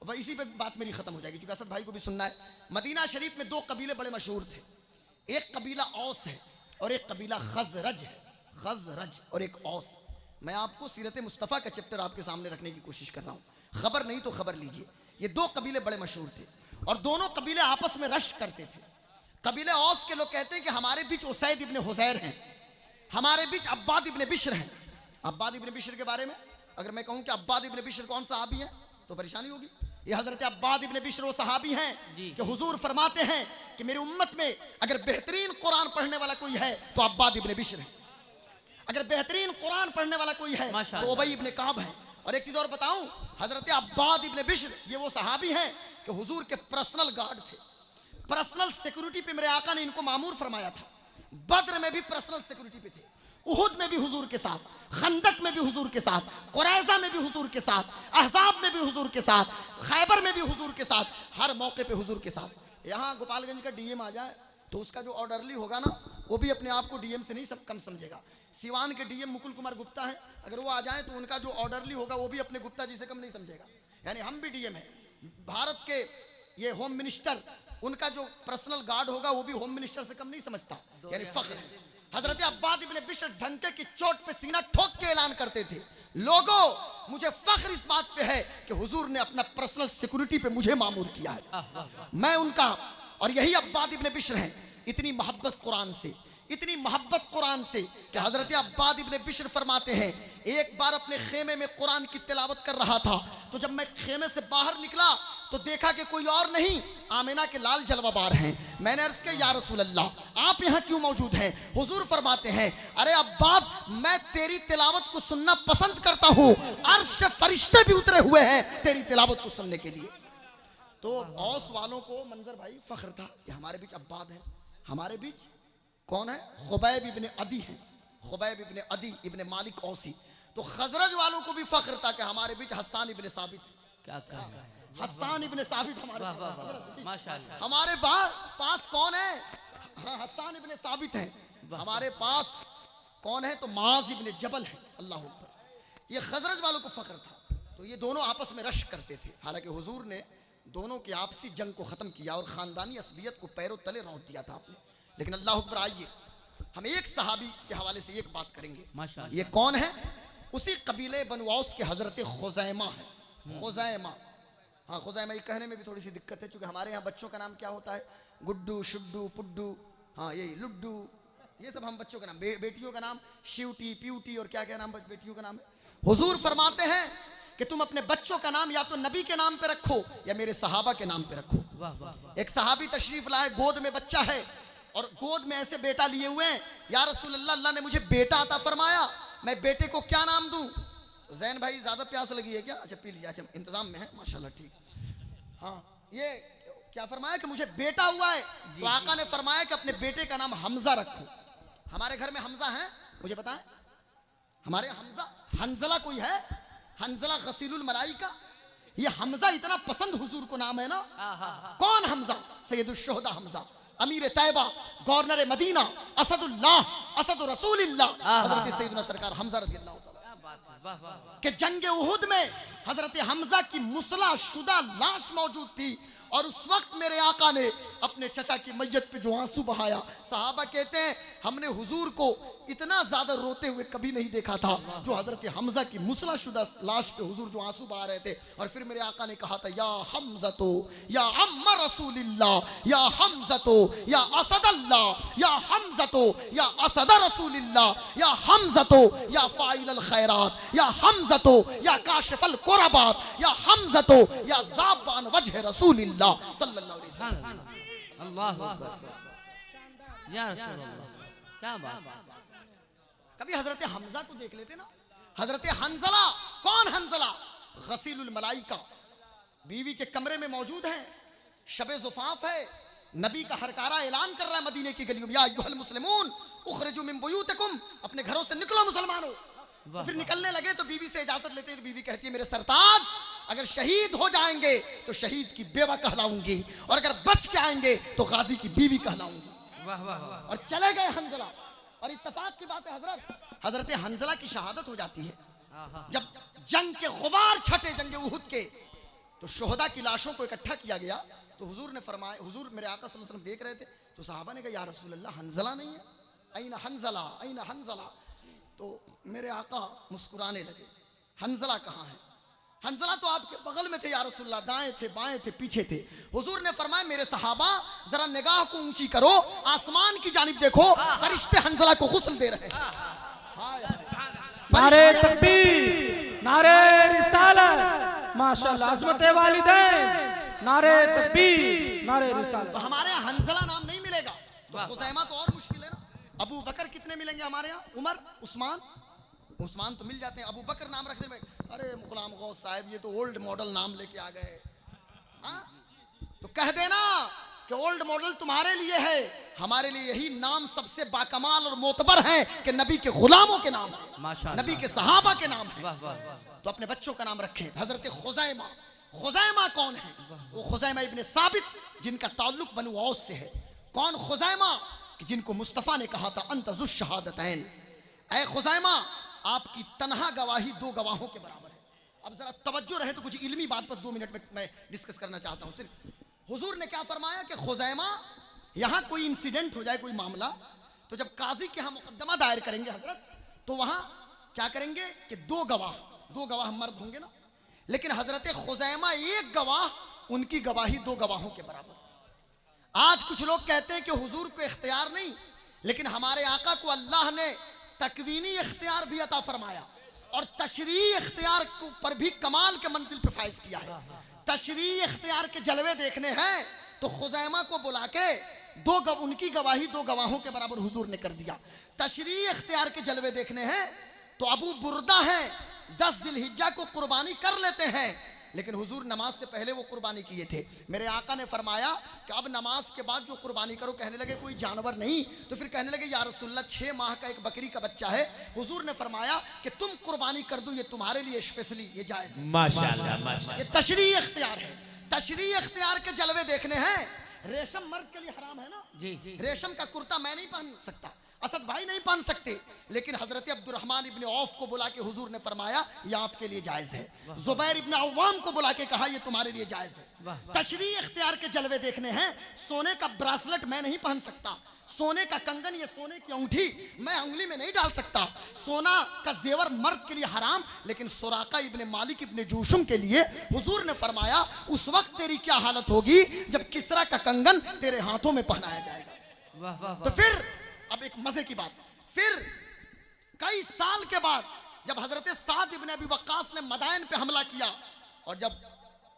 इसी पे बात मेरी खत्म हो जाएगी क्योंकि असद भाई को भी सुनना है। मदीना शरीफ में दो कबीले बड़े मशहूर थे, एक कबीला औस है और एक कबीला खजरज है। खजरज और एक औस। मैं आपको सीरत मुस्तफ़ा का चैप्टर आपके सामने रखने की कोशिश कर रहा हूँ, खबर नहीं तो खबर लीजिए। ये दो कबीले बड़े मशहूर थे और दोनों कबीले आपस में रश करते थे। कबीले औस के लोग कहते हैं कि हमारे बीच उसैद इब्ने हुज़ैर हैं, हमारे बीच अब्बाद इब्ने बिश्र हैं। अब्बाद इब्ने बिश्र के बारे में अगर मैं कहूँ कि अब्बाद इब्ने बिश्र कौन सहाबी है तो परेशानी होगी। ये हजरत अब्बाद इब्ने बिश्र वो सहाबी हैं कि हुजूर फरमाते हैं कि मेरी उम्मत में अगर बेहतरीन कुरान पढ़ने वाला कोई है तो अब्बाद इब्ने बिश्र है, अगर बेहतरीन कुरान पढ़ने वाला कोई है तो उबई इब्ने काब है। और एक चीज और बताऊं, हजरत अब्बाद इब्ने बिश्र ये वो सहाबी हैं कि हुजूर के पर्सनल गार्ड थे, पर्सनल सिक्योरिटी पे मेरे आका ने इनको मामूर फरमाया था। बद्र में भी पर्सनल सिक्योरिटी पे थे, उहुद में भी हुजूर के साथ, खंदक में भी हुजूर के साथ, कुरैज़ा में भी हुजूर के साथ, अहज़ाब में भी हुजूर के साथ, खैबर में भी हुजूर के साथ, हर मौके पे हुजूर के साथ। यहाँ गोपालगंज का डीएम आ जाए तो उसका जो ऑर्डरली होगा ना वो भी अपने आप को डीएम से नहीं सब कम समझेगा। सिवान के डीएम मुकुल कुमार गुप्ता हैं, अगर वो आ जाए तो उनका जो ऑर्डरली होगा वो भी अपने गुप्ता जी से कम नहीं समझेगा। यानी हम भी डीएम है। भारत के ये होम मिनिस्टर, उनका जो पर्सनल गार्ड होगा वो भी होम मिनिस्टर से कम नहीं समझता, यानी फख्र है। हजरत अब्बाद इब्ने बिश्र ढंके की चोट पे सीना ठोक के ऐलान करते थे, लोगों मुझे फख्र इस बात पे है कि हुजूर ने अपना पर्सनल सिक्योरिटी पे मुझे मामूर किया है, मैं उनका। और यही अब्बाद इब्ने बिश्र हैं। इतनी मोहब्बत कुरान से, इतनी मोहब्बत कुरान से कि हजरत अब्बाद इब्ने बिश्र फरमाते हैं एक बार अपने खेमे में कुरान की तिलावत कर रहा था तो जब मैं खेमे से बाहर निकला तो देखा कि कोई और नहीं आमिना के लाल जलवाबार हैं। मैंने अर्ज किया या रसूल अल्लाह आप यहाँ क्यों मौजूद हैं? हुजूर फरमाते हैं अरे अब्बाद मैं तेरी तिलावत को सुनना पसंद करता हूँ, अर्श फरिश्ते भी उतरे हुए हैं तेरी तिलावत को सुनने के लिए। तो औस वालों को मंजर भाई फख्र था कि हमारे बीच अब्बाद है, हमारे बीच कौन है? खुबैब इब्ने अदी हैं, खुबैब इब्ने अदी इब्ने मालिक औसी। तो खजरज वालों को भी फख्र था कि हमारे बीच हस्सान इब्ने साबित, क्या हस्सान इब्ने साबित हमारे माशाअल्लाह। हमारे पास कौन है? हाँ, हस्सान इब्ने साबित हैं। हमारे पास कौन है? तो माज इब्ने जबल है। अल्लाह अकबर। ये खजरज वालों को फख्र था। तो ये दोनों आपस में रश करते थे। हालांकि हुजूर ने दोनों की आपसी जंग को खत्म किया और खानदानी असबियत को पैरों तले रौंद दिया था आपने। लेकिन अल्लाह अकबर, आइए हम एक सहाबी के हवाले से एक बात करेंगे। ये कौन है? उसी कबीले बनु औस के हजरत खुज़ैमा है। खुज़ैमा, हाँ खुज़ैमा, ये कहने में भी थोड़ी सी दिक्कत है क्योंकि हमारे यहाँ बच्चों का नाम क्या होता है? गुड्डू, शुड्डू, पुड्डू, हाँ यही लुड्डू, ये सब हम बच्चों का नाम। बेटियों का नाम शिवटी, प्यूटी और क्या क्या नाम बेटियों का नाम है। हुजूर फरमाते हैं कि तुम अपने बच्चों का नाम या तो नबी के नाम पे रखो या मेरे सहाबा के नाम पे रखो। एक सहाबी तशरीफ लाए, गोद में बच्चा है और गोद में ऐसे बेटा लिए हुए हैं, या रसूल अल्लाह अल्लाह ने मुझे बेटा अता फरमाया, मैं बेटे को क्या नाम दूं? जैन भाई ज्यादा प्यास लगी है क्या? अच्छा पी लीजिए, अच्छा इंतजाम में है माशाल्लाह, ठीक। हाँ, ये क्या फरमाया कि मुझे बेटा हुआ है तो आका ने फरमाया कि अपने बेटे का नाम हमजा रखो। हमारे घर में हमजा है, मुझे बताएं हमारे हमजा, हंजला कोई है? हंजला गसीलुल मलाइका, ये हमजा इतना पसंद हुजूर को नाम है ना। कौन हमजा? सैयदुल शुहदा हमजा, अमीर तैयबा, गवर्नर मदीना, असदुल्लाह, असद रसूलिल्लाह, हजरत सैयदना सरकार हमजा रज़ियल्लाहु ताला के जंग उहुद में हजरत हमजा की मुसला शुदा लाश मौजूद थी और उस वक्त मेरे आका ने अपने चचा की मैयत पे जो आंसू बहाया। सहाबा कहते हैं हमने हुजूर को इतना ज्यादा रोते हुए कभी नहीं देखा था जो हजरत हमजा की मुसलाशुदा लाश पे हुजूर जो आंसू बहा रहे थे। और फिर मेरे आका ने कहा था, या हमजा तो या अम्मा रसूलिल्लाह, या हमजा तो या असदल्लाह, या हमजा तो या असद रसूलिल्लाह, या हमजा तो या फाइल खैरात, या हमजा तो या काशिफल कुरबात, या हमजा तो या ज़ाबान वजह रसूलिल्लाह सल्लल्लाहु अलैहि वसल्लम। अल्लाहु अकबर, या रसूल अल्लाह, क्या बात। कभी हजरत हमजा को देख लेते ना। हजरत हंजला, कौन हंजला? गसीलुल मलाइका, बीवी के कमरे में मौजूद है, शबे ज़ुफ़ाफ़ है, नबी का हरकारा ऐलान कर रहा है मदीने की गलियों में, या अय्युहल मुस्लिमून उखरिजू मिन बुयूतिकुम, अपने घरों से निकलो मुसलमानों। तो फिर निकलने लगे तो बीवी से इजाजत लेते हैं। बीवी कहती है, मेरे सरताज अगर शहीद हो जाएंगे तो शहीद की बेवा कहलाऊंगी, और अगर बच के आएंगे तो गाजी की बीवी कहलाऊंगी। वाह वाह वाह। और चले गए हंजला। और इत्तेफाक की बात है हजरत हंजला की शहादत हो जाती है जब जंग के गुबार छटे, जंग उहुद के, तो शोहदा की लाशों को इकट्ठा किया गया। तो हुजूर ने फरमाया, हुजूर मेरे आका सल्लल्लाहु अलैहि वसल्लम देख रहे थे, तो सहाबा ने कहा, या रसूल अल्लाह हंजला नहीं है, ऐन हंजला, ऐन हंजला। तो मेरे आका मुस्कुराने लगे, हंजला कहाँ है? हंजला तो आपके बगल में थे या रसूलल्लाह, दाएं थे, बाएं थे, पीछे थे। हुजूर ने फरमाया, मेरे सहाबा जरा निगाह को ऊंची करो, आसमान की जानिब देखो, फरिश्ते हंजला को गुस्ल दे रहे हैं। नारे तकबीर, नारे रिसालत, माशाअल्लाह, अज़मत वालिदैन, नारे तकबीर, नारे रिसालत। तो हमारे यहाँ हंजला नाम नहीं मिलेगा, तो खुज़ैमा तो और मुश्किल है ना। अबू बकर कितने मिलेंगे हमारे यहाँ? उमर, उस्मान, उस्मान तो मिल जाते हैं। अबू बकर नाम रखने में, अरे गुलाम गौस साहब ये तो ओल्ड मॉडल नाम लेके आ गए। तो कह देना कि ओल्ड मॉडल तुम्हारे लिए है, हमारे लिए यही नाम सबसे बाकमाल और मोतबर है कि नबी के गुलामों के नाम है, नबी के सहाबा के नाम है। तो अपने बच्चों का नाम रखें। हजरत खुज़ैमा, खुज़ैमा कौन है? वो खुज़ैमा इब्ने साबित, जिनका ताल्लुक बनु औस से है। कौन खुज़ैमा? कि जिनको मुस्तफ़ा ने कहा था अंत ज़ुश शहादतैन, ऐ खुज़ैमा आपकी तन्हा गवाही दो गवाहों के बराबर है। अब जरा तवज्जो रहे तो कुछ इल्मी बात बस 2 मिनट में मैं डिस्कस करना चाहता हूँ। सिर्फ हुजूर ने क्या फरमाया कि खुज़ैमा यहाँ कोई इंसिडेंट हो जाए, कोई मामला, तो जब काजी के यहाँ मुकदमा दायर करेंगे हजरत, तो वहाँ क्या करेंगे कि दो गवाह मर्द होंगे ना, लेकिन हजरत खुज़ैमा एक गवाह, उनकी गवाही दो गवाहों के बराबर। आज कुछ लोग कहते हैं कि हुजूर को इख्तियार नहीं, लेकिन हमारे आका को अल्लाह ने तकवीनी इख्तियार भी अता फरमाया और तशरीई इख्तियार पर भी कमाल के मंजिल पे फाइज किया है। तशरीई इख्तियार के जलवे देखने हैं तो खुज़ैमा को बुला के उनकी गवाही दो गवाहों के बराबर हुजूर ने कर दिया। तशरीई इख्तियार के जलवे देखने हैं तो अबू बुर्दा है, 10 जिलहिज्जा को कुर्बानी कर लेते हैं, लेकिन हुजूर नमाज से पहले वो कुर्बानी किए थे। मेरे आका ने फरमाया कि अब नमाज के बाद जो कुर्बानी करो, कहने लगे कोई जानवर नहीं, तो फिर कहने लगे या रसूलल्लाह 6 माह का एक बकरी का बच्चा है। हुजूर ने फरमाया कि तुम कुर्बानी कर दो, ये तुम्हारे लिए स्पेशली ये जायज़ है। माशाअल्लाह, माशाअल्लाह। ये तशरीई इख्तियार है। तशरीई इख्तियार के जलवे देखने हैं। रेशम मर्द के लिए हराम है ना जी। रेशम का कुर्ता मैं नहीं पहन सकता, असद भाई नहीं पहन सकते, लेकिन हजरत अब्दुर्रहमान इब्ने औफ को बुला के हुजूर ने फरमाया ये आपके लिए जायज है। जुबैर इब्ने अव्वाम को बुला के कहा ये तुम्हारे लिए जायज है। तशरीई इख्तियार के जलवे देखने हैं। सोने का ब्रासलेट मैं नहीं पहन सकता, सोने का कंगन, ये सोने की अंगूठी मैं उंगली में नहीं डाल सकता। सोना का जेवर मर्द के लिए हराम, लेकिन सुराका इब्ने मालिक इब्ने जूशुम के लिए हुजूर ने फरमाया उस वक्त तेरी क्या हालत होगी जब किसरा का कंगन तेरे हाथों में पहनाया जाएगा। तो फिर अब एक मजे की बात, फिर कई साल के बाद जब हजरत साद इब्ने अबी वक्कास ने मदाइन पे हमला किया और जब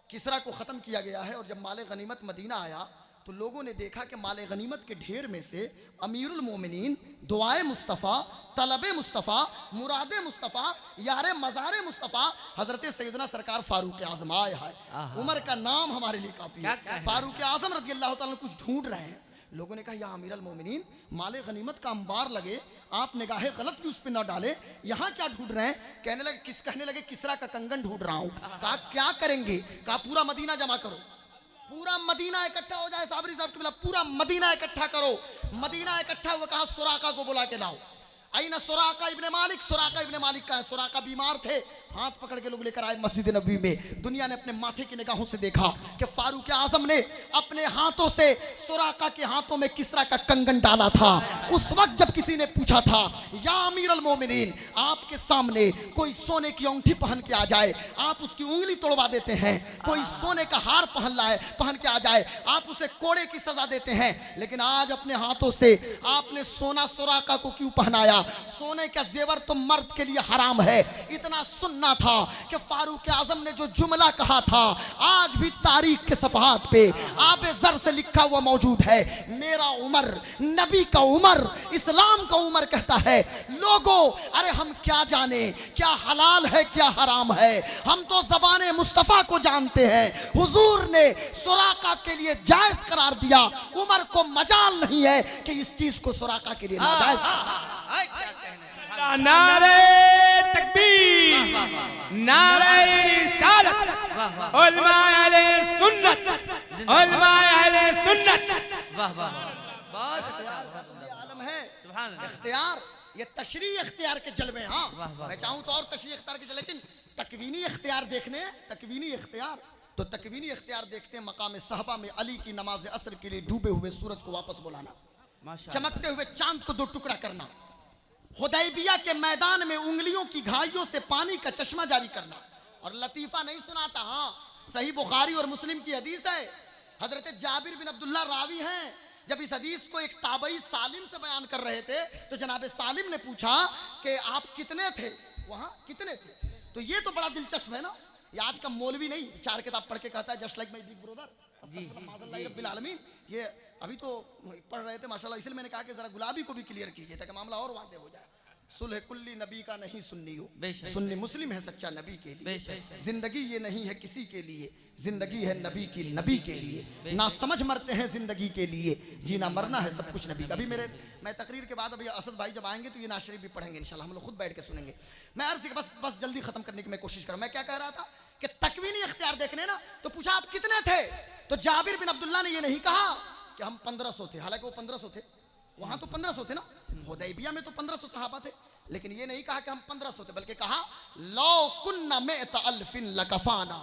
किसरा को खत्म किया गया है और जब माले गनीमत मदीना आया, तो लोगों ने देखा कि माले गनीमत के ढेर में से अमीरुल मोमिनीन, दुआए मुस्तफ़ा, तलबे मुस्तफ़ा, मुरादे मुस्तफ़ा, यारे मज़ारे मुस्तफ़ा हजरत सैयदना सरकार फारूक आज़म आए हैं। उमर का नाम हमारे लिए काफी है। फारूक आज़म रज़ी अल्लाह ताला कुछ ढूंढ रहे हैं। लोगों ने कहा या अमीरुल मोमिनीन, माले गनीमत का अंबार लगे, आप निगाहे गलत भी उस पर न डाले, यहाँ क्या ढूंढ रहे हैं? कहने लगे किसरा का कंगन ढूंढ रहा हूँ। कहा क्या करेंगे? कहा पूरा मदीना जमा करो, पूरा मदीना इकट्ठा हो जाए। साबरी साहब के पूरा मदीना इकट्ठा करो। मदीना इकट्ठा हुआ, कहा सुराका को बुला के लाओ। आईना सुराका इब्ने मालिक, सुराका इब्ने मालिक का है, सुराका बीमार थे, हाथ पकड़ के लोग लेकर आए मस्जिद नबवी में। दुनिया ने अपने माथे की निगाहों से देखा कि फारूक आजम ने अपने हाथों से सुराका के हाथों में किसरा का कंगन डाला था। उस वक्त जब किसी ने पूछा था, या अमीर अल मोमिनीन, आपके सामने कोई सोने की अंगूठी पहन के आ जाए, आप उसकी उंगली तोड़वा देते हैं। कोई सोने का हार पहन के आ जाए, आप उसे कोड़े की सजा देते हैं। लेकिन आज अपने हाथों से आपने सोना सुराका को क्यों पहनाया? सोने का जेवर तो मर्द के लिए हराम है। इतना सुनना था कि फारूक आजम ने जो जुमला कहा था, आज भी तारीख के सफहात पे आबे ज़र से लिखा हुआ मौजूद है। मेरा उमर नबी का उमर, इस्लाम का उमर कहता है, लोगों अरे हम क्या जाने क्या हलाल है क्या हराम है, हम तो ज़बाने मुस्तफ़ा को जानते हैं। हुजूर ने सुराका के लिए जायज करार दिया, उमर को मजाल नहीं है कि इस चीज को सुराका के लिए नाजायज। नारे तकबीर, नारे रिसालत, उलमाए अहले सुन्नत, उलमाए अहले सुन्नत। वाह वाह बहुत आलम है इख्तियार, ये तशरीह इख्तियार के जलवे। हाँ मैं चाहूँ तो और तशरीह इख्तियार के जलवे, लेकिन तकवीनी इख्तियार देखने, तकवीनी इख्तियार तो तकवीनी इख्तियार देखते हैं मकाम सहबा में अली की नमाज असर के लिए डूबे हुए सूरज को वापस बुलाना, चमकते हुए चांद को दो टुकड़ा करना, हुदैबिया के मैदान में उंगलियों की घाइयों से पानी का चश्मा जारी करना। और लतीफा नहीं सुनाता, हाँ सही बुखारी और मुस्लिम की हदीस है। हजरत जाबिर बिन अब्दुल्ला रावी हैं, जब इस हदीस को एक ताबई सालिम से बयान कर रहे थे तो जनाब सालिम ने पूछा कि आप कितने थे वहाँ, कितने थे? तो ये तो बड़ा दिलचस्प है ना, ये आज का मौलवी नहीं 4 किताब पढ़ के कहता है just like my big brother रब्बिल आलमीन। ये अभी तो पढ़ रहे थे माशाल्लाह, इसलिए मैंने कहा कि जरा गुलाबी को भी क्लियर कीजिए ताकि मामला और वाज़ेह हो जाए। सुलह कुल्ली नबी का नहीं सुन्नी हो, सुन्नी मुस्लिम है सच्चा नबी के लिए। जिंदगी ये नहीं है किसी के लिए, जिंदगी है नबी की, नबी के लिए। ना समझ मरते हैं जिंदगी के लिए, जीना मरना है सब कुछ नबी का। अभी मैं तकरीर के बाद अभी असद भाई जब आएंगे तो ये नाज शरीफ भी पढ़ेंगे इंशाल्लाह, हम लोग खुद बैठ के सुनेंगे। मैं अर्ज़ बस जल्दी खत्म करने की मैं कोशिश कर रहा हूं। मैं क्या कह रहा था कि तकवीनी इख्तियार देखने ना, तो पूछा आप कितने थे? तो जाबिर बिन अब्दुल्ला ने ये नहीं कहा कि हम 1500 थे, हालांकि वो 1500 थे, वहां तो 1500 थे ना, हुदैबिया में तो 1500 सहाबा थे, लेकिन ये नहीं कहा कि हम 1500 थे, बल्कि कहा लौ कुन्ना मिअत अल्फिन लकफाना।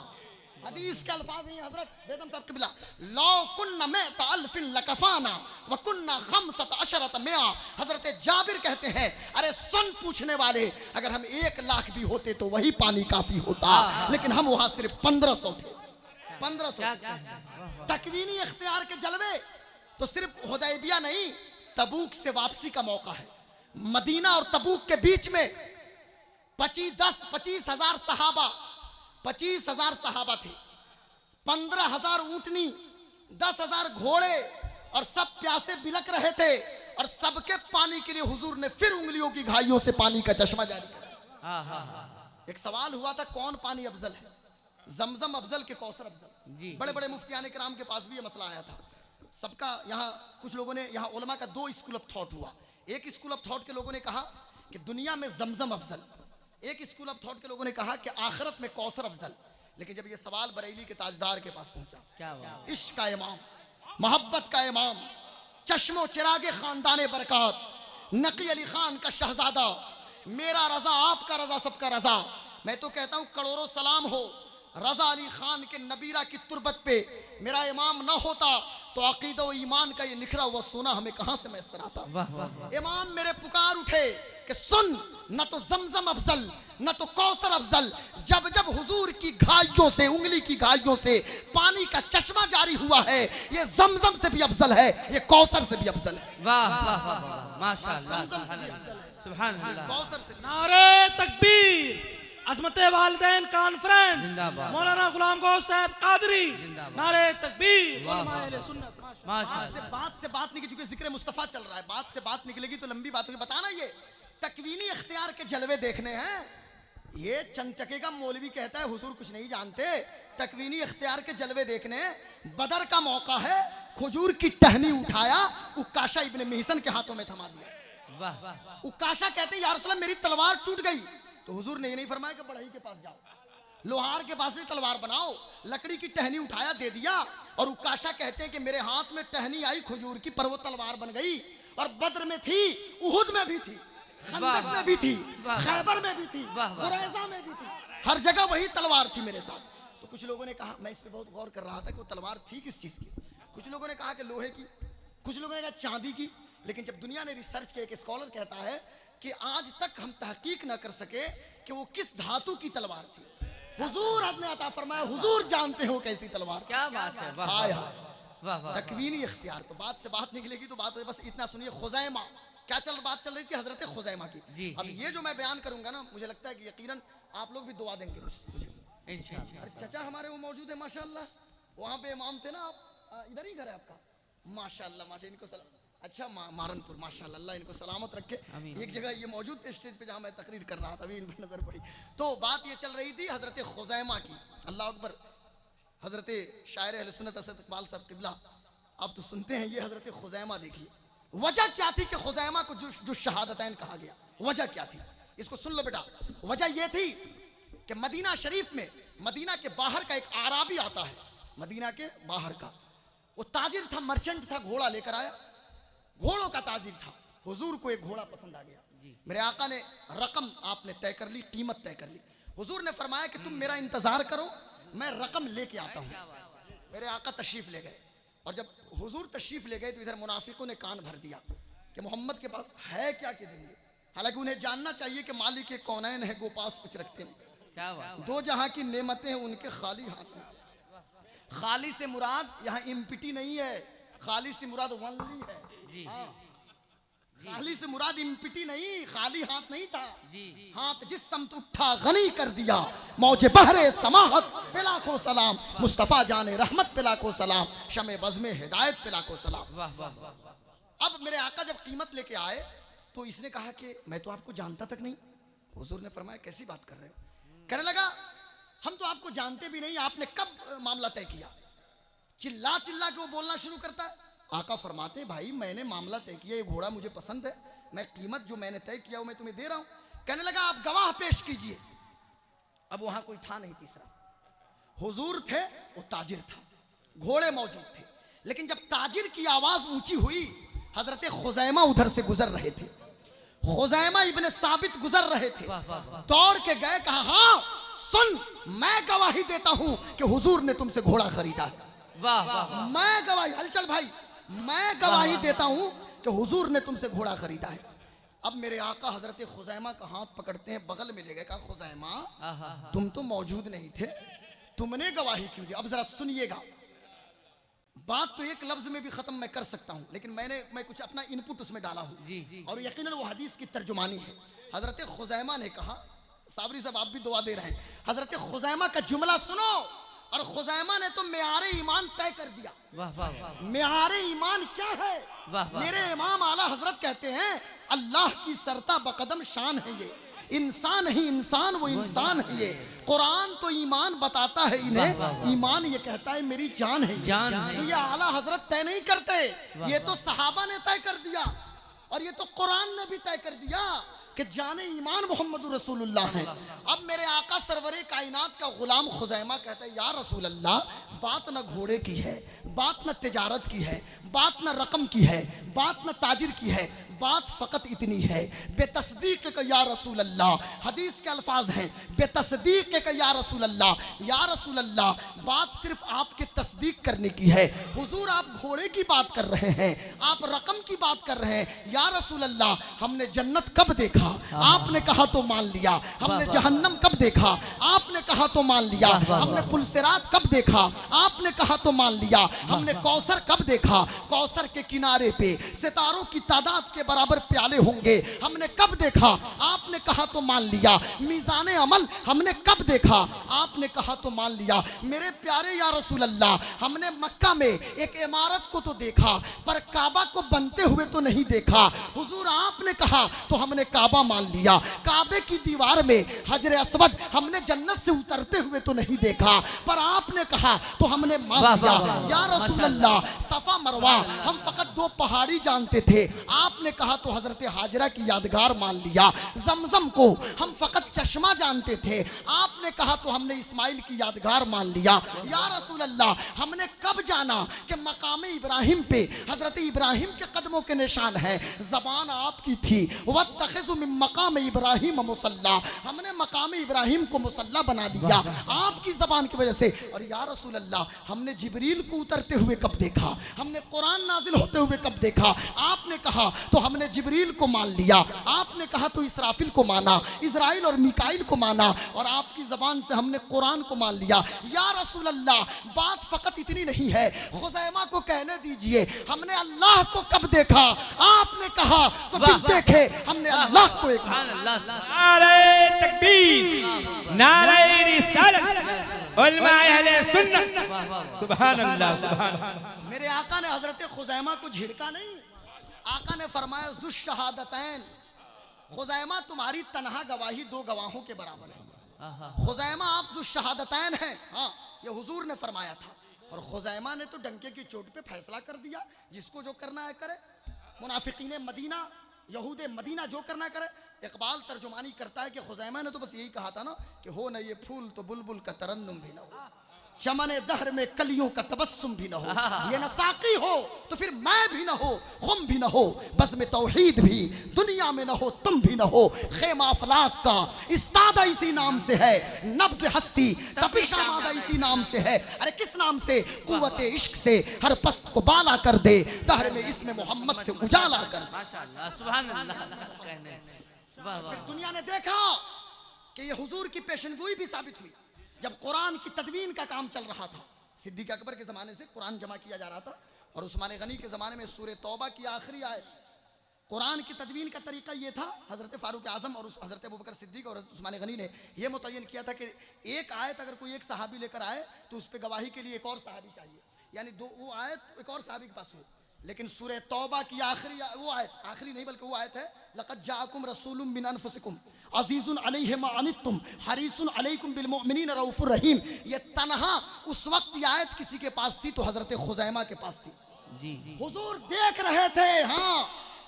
हदीस के अल्फाज हैं हजरत बेदम साहब किबला, लौ कुन्ना मिअत अल्फिन लकफाना व कुन्ना खमसत अशरत मिआ। हजरत जाबिर कहते हैं, अरे सुन पूछने वाले, अगर हम 1 लाख भी होते तो वही पानी काफी होता, लेकिन हम वहां सिर्फ 1500 थे। 1500 तकवीनी इख्तियार के जलवे। तो सिर्फ हुदैबिया नहीं, तबूक से वापसी का मौका है। मदीना और तबूक के बीच में 25,000 सहाबा, 25,000 सहाबा थे, 15,000 ऊंटनी, 10,000 घोड़े, और सब प्यासे बिलक रहे थे, और सबके पानी के लिए हुजूर ने फिर उंगलियों की घाइयों से पानी का चश्मा जारी किया। एक सवाल हुआ था, कौन पानी अफजल है, जमजम अफजल के कौसर अफजल? बड़े बड़े मुफ्तियाने किराम के पास भी ये मसला आया था। सबका यहाँ कुछ लोगों ने, यहाँ उलमा का 2 स्कूल ऑफ थॉट हुआ। एक स्कूल ऑफ थॉट के लोगों ने कहा कि दुनिया में जमजम अफजल, एक स्कूल ऑफ थॉट के लोगों ने कहा कि आखिरत में कौसर अफजल। लेकिन जब ये सवाल बरेली के ताजदार के पास पहुंचा, क्या इश्क का इमाम, मोहब्बत का इमाम, चश्मो चिरागे खानदाने बरकत, नकी अली खान का शहजादा, मेरा रजा आपका रजा सबका रजा। मैं तो कहता हूं करोड़ों सलाम हो रजा अली खान के नबीरा की तुरबत पे। मेरा इमाम ना होता तो अकीदा व ईमान का ये निखरा हुआ सोना हमें कहां से मैसर आता। इमाम मेरे पुकार उठे कि सुन, न तो जमजम अफजल न तो कौसर अफजल। जब जब हुजूर की घाइयों से, उंगली की घाइयों से पानी का चश्मा जारी हुआ है, ये जमजम से भी अफजल है, ये कौसर से भी अफजल है। वाह वाह वाह माशाअल्लाह, सुभान अल्लाह। कौसर से नारे तकबीर, अज़मत वालिदैन कॉन्फ्रेंस, मौलाना गुलाम गौस साहब कादरी, नारे तकबीर, उलमाए अहले सुन्नत। बात से बात निकली, क्योंकि जिक्र मुस्तफ़ा चल रहा है, बात से बात निकलेगी तो लंबी बात होगी। बताना ये तकवीनी इख्तियार के जलवे देखने हैं। ये चंचके का मौलवी कहता है हुजूर कुछ नहीं जानते, तकवीनी इख्तियार के जलवे देखने। बदर का मौका है, खजूर की टहनी उठाया, उकाशा इब्ने मिहसन के हाथों में थमा दिया। उकाशा कहते हैं या रसूल अल्लाह मेरी तलवार टूट गई, तो हुजूर ने ये नहीं फरमाया कि बढ़ई के पास जाओ, लोहार के पास से तलवार बनाओ। लकड़ी की टहनी उठाया, दे दिया। और उकाशा कहते हैं कि मेरे हाथ में टहनी आई खजूर की, पर वो तलवार बन गई। और बद्र में थी, उहुद में भी थी, खंदक में भी थी, खैबर में भी थी, कुरैज़ा में भी थी, हर जगह वही तलवार थी मेरे साथ। तो कुछ लोगों ने कहा, मैं इस पे बहुत गौर कर रहा था कि वो तलवार थी किस चीज की। कुछ लोगों ने कहा कि लोहे की, कुछ लोगों ने कहा चांदी की। लेकिन जब दुनिया ने रिसर्च किया, एक स्कॉलर कहता है कि आज तक हम तहकीक ना कर सके कि वो किस धातु की तलवार थी। हुजूर ने अता फरमाया, हुजूर जानते हो कैसी तलवार। क्या बात है, वाह हाय वाह हाय, वाह वाह। तकवीनी इख्तियार। तो बात से बात निकलेगी तो बात बस इतना सुनिए। खुजैमा क्या बात चल रही थी हजरत खुजैमा की। जी, अब जी। ये जो मैं बयान करूंगा ना, मुझे लगता है कि यकीनन आप लोग भी दुआ देंगे मुझे। इंशाअल्लाह। अरे चचा हमारे वो मौजूद है माशाल्लाह, वहाँ पे इमाम थे ना आप, इधर ही घर है आपका माशाल्लाह। माशा इनको सलाम। अच्छा मारनपुर माशाल्लाह, अल्लाह इनको सलामत रखे। एक जगह ये मौजूद थे स्टेज पे जहाँ मैं तकरीर कर रहा था, अभी इन पर नजर पड़ी। तो बात ये चल रही थी हजरत खुजैमा की। अल्लाह अकबर। हजरत शायर अहले सुन्नत असद इकबाल साहब किबला आप तो सुनते हैं। ये हजरत खुजैमा देखिए, वजह क्या थी कि खुजैमा को जो शहादतैन कहा गया, वजह क्या थी इसको सुन लो बेटा। वजह ये थी कि मदीना शरीफ में, मदीना के बाहर का एक आराबी आता है, मदीना के बाहर का, वो ताजिर था, मर्चेंट था, घोड़ा लेकर आया, घोड़ों का ताजिर था। हुजूर को एक घोड़ा पसंद आ गया। मेरे आका ने रकम आपने तय कर ली, कीमत तय कर ली। हुजूर ने फरमाया कि तुम मेरा इंतजार करो, मैं रकम लेके आता हूँ। मेरे आका तशरीफ ले गए, और जब हुजूर तशरीफ ले गए तो इधर मुनाफिकों ने कान भर दिया कि मोहम्मद के पास है क्या कि देंगे। हालांकि उन्हें जानना चाहिए कि मालिक कौनैन है, गो पास कुछ रखते नहीं। क्या बात। दो जहां की नेमतें हैं उनके खाली हाथ में। खाली से मुराद यहाँ इम्पिटी नहीं है, खाली से मुराद वनली है। जी, हाँ। खाली से मुराद इम्पिटी नहीं, खाली हाथ नहीं था। जी। हाथ जिस समत उठा गनी कर दिया, मौजे बहरे समाहत पे लाखों सलाम, मुस्तफा जाने रहमत पे लाखों सलाम, शमे बज़्मे हिदायत पे लाखों सलाम। वाह वाह वाह। अब मेरे आका जब कीमत लेके आए तो इसने कहा कि मैं तो आपको जानता तक नहीं। हुजूर ने फरमाया कैसी बात कर रहे हो। कहने लगा हम तो आपको जानते भी नहीं, आपने कब मामला तय किया। चिल्ला चिल्ला के वो बोलना शुरू करता है। आका फरमाते भाई मैंने मामला तय किया, ये घोड़ा मुझे पसंद है, मैं कीमत जो मैंने तय किया वो मैं तुम्हें दे रहा हूं। कहने लगा आप गवाह पेश कीजिए। अब वहां कोई था नहीं तीसरा, हुजूर थे, वो ताजिर था, घोड़े मौजूद थे। लेकिन जब ताजिर की आवाज ऊंची हुई, हजरत खुजैमा उधर से गुजर रहे थे, खुजैमा इब्ने साबित गुजर रहे थे, दौड़ के गए, कहा हाँ सुन, मैं गवाही देता हूं कि हुजूर ने तुमसे घोड़ा खरीदा है। वाह वाह। मैं गवाही, हलचल भाई, मैं गवाही देता हूं कि हुजूर ने तुमसे घोड़ा खरीदा है। अब मेरे आका हजरत खुजैमा का हाथ पकड़ते हैं, बगल में ले गए, कहा खुजैमा तुम तो मौजूद नहीं थे, तुमने गवाही क्यों दी। अब जरा सुनिएगा, बात तो एक लफ्ज में भी खत्म मैं कर सकता हूं, लेकिन मैं कुछ अपना इनपुट उसमें डाला हूं। जी। और यकीनन वो हदीस की तर्जुमानी है। हजरत खुजैमा ने कहा, साबरी साहब आप भी दुआ दे रहे हैं, हजरत खुजैमा का जुमला सुनो। और खुजैमा ने तो मेयारे ईमान तय कर दिया। वाह वाह। मेयारे ईमान क्या है। वाह वाह। मेरे इमाम आला हजरत कहते हैं अल्लाह की सरता बकदम शान है ये, इंसान ही इंसान वो इंसान है ये। कुरान तो ईमान बताता है इन्हें, ईमान ये कहता है मेरी जान है जान है। तो ये आला हजरत तय नहीं करते, ये तो सहाबा ने तय कर दिया, और ये तो कुरान ने भी तय कर दिया कि जाने ईमान मोहम्मद रसूलुल्लाह है। अब मेरे आका सरवरे कायनात का गुलाम खुजैमा कहता है या रसूल अल्लाह, बात न घोड़े की है, बात न तिजारत की है, बात न रकम की है, बात न ताजिर की है, बात फ़कत इतनी है बेतस्दीक का या रसूल अल्लाह। हदीस के अल्फाज हैं बेतस्दीक का या रसूल अल्लाह, या रसूल अल्लाह बात सिर्फ आपके तस्दीक करने की है। हुजूर आप घोड़े की बात कर रहे हैं, आप रकम की बात कर रहे हैं। या रसूल अल्लाह हमने जन्नत कब देखा, आपने कहा तो मान लिया। हमने जहन्नम कब देखा, आपने कहा तो मान लिया। हमने पुलसिरात कब देखा, आपने कहा तो मान लिया। हमने कौसर कब देखा, कौसर के किनारे पे सितारों की तादाद के बराबर प्याले होंगे, हमने कब देखा, आपने कहा तो मान लिया। मीज़ाने अमल हमने कब देखा, आपने कहा तो मान लिया। मेरे प्यारे या रसूल अल्लाह हमने मक्का में एक इमारत को तो देखा, पर काबा को बनते हुए तो नहीं देखा। हुजूर आपने कहा तो हमने काबा मान लिया। काबे की दीवार में हजर अस्वद हमने जन्नत से उतरते हुए तो नहीं देखा, पर आपने कहा तो हमने मान लिया। या रसूल अल्लाह सफा मरवा हम फकत दो पहाड़ी जानते थे, आपने कहा तो हजरत हाजरा की यादगार मान लिया। जमजम को हम फकत चश्मा जानते थे, आपने कहा तो हमने इस्माइल की यादगार मान लिया। या रसूल अल्लाह हमने कब जाना कि मकाम इब्राहिम पे हजरत इब्राहिम के कदमों के निशान है, जबान आपकी थी, वत्तखिज़ु मिन मकाम इब्राहिम मुसल्ला, हमने मकाम इब्राहिम को मुसल्ला बना लिया आपकी जबान की वजह से। और या रसूल अल्लाह, हमने जिब्रील को उतरते हुए कब देखा, हमने कुरान नाजिल होते हुए कब देखा? आपने कहा तो हमने जिब्रील को मान लिया, आपने कहा तो इसराफिल को माना, इजराइल और मिकाइल को माना, और आपकी जबान से हमने कुरान को मान लिया। या रसूल अल्लाह, बात फकत इतनी नहीं है, खुज़ैमा को कहने दीजिए हमने अल्लाह को कब देखा? आपने कहा तो फिर देखे हमने अल्लाह को एक नारे तकबीर, नारे रिसालत, उलमाए अहले सुन्नत, सुभान अल्लाह, सुभान अल्लाह। मेरे आका ने हजरत खुज़ैमा को झिड़का नहीं, आका ने फरमाया जुश शहादतैन, खुज़ैमा तुम्हारी तनहा गवाही दो गवाहों के बराबर है। खुज़ैमा आप जुश शहादतैन हैं, हाँ ये हुजूर ने फरमाया था। और खुज़ैमा ने तो डंके की चोट पे फैसला कर दिया, जिसको जो करना है करे। मुनाफिकीन मदीना, यहूद मदीना जो करना है करे। इकबाल तर्जुमानी करता है कि खुज़ैमा ने तो बस यही कहा था ना कि हो न ये फूल तो बुलबुल का तरन्नुम भी न हो, चमने दहर में कलियों का तबस्सुम भी न हो, ये न साकी हो तो फिर मैं भी न हो, खुम भी न हो, बस में तौहीद भी दुनिया में न हो, तुम भी न हो। खेमा अफलाक का इस्तादा इसी नाम से है, नब्ज़ हस्ती तपिश आमादा इसी नाम से है। अरे किस नाम से? कुव्वत इश्क से हर पस्त को बाला कर दे, दहर में इसमें मोहम्मद से उजाला कर दे। माशाअल्लाह, सुभान अल्लाह। फिर दुनिया ने देखा कि ये हुजूर की पेशनगोई भी साबित हुई। जब कुरान की तदवीन का काम चल रहा था, सिद्दीक अकबर के ज़माने से कुरान जमा किया जा रहा था, और उस्मान गनी के ज़माने में सूरह तौबा की आखिरी आयत, कुरान की तदवीन का तरीका ये था, हज़रत फ़ारूक आज़म और हज़रत अबू बकर सिद्दीक और उस्मान गनी ने यह मुतय्यन किया था कि एक आयत अगर कोई एक सहाबी लेकर आए तो उस पर गवाही के लिए एक और सहाबी चाहिए, यानी दो वो आयत एक और सहाबी के पास हो। लेकिन सूरह तौबा की आखिरी वो आयत, आखिरी नहीं बल्कि वो आयत है, लक़द जाअकुम रसूलुम मिन अनफुसिकुम अज़ीज़ुन अलैहि मा अनित्तुम हरीसुन अलैकुम बिल मुमिनीन रऊफ़ुर रहीम। ये तन्हा उस वक्त ये आयत किसी के पास थी तो हज़रत खुज़ैमा के पास थी। जी हुजूर देख रहे थे, हाँ,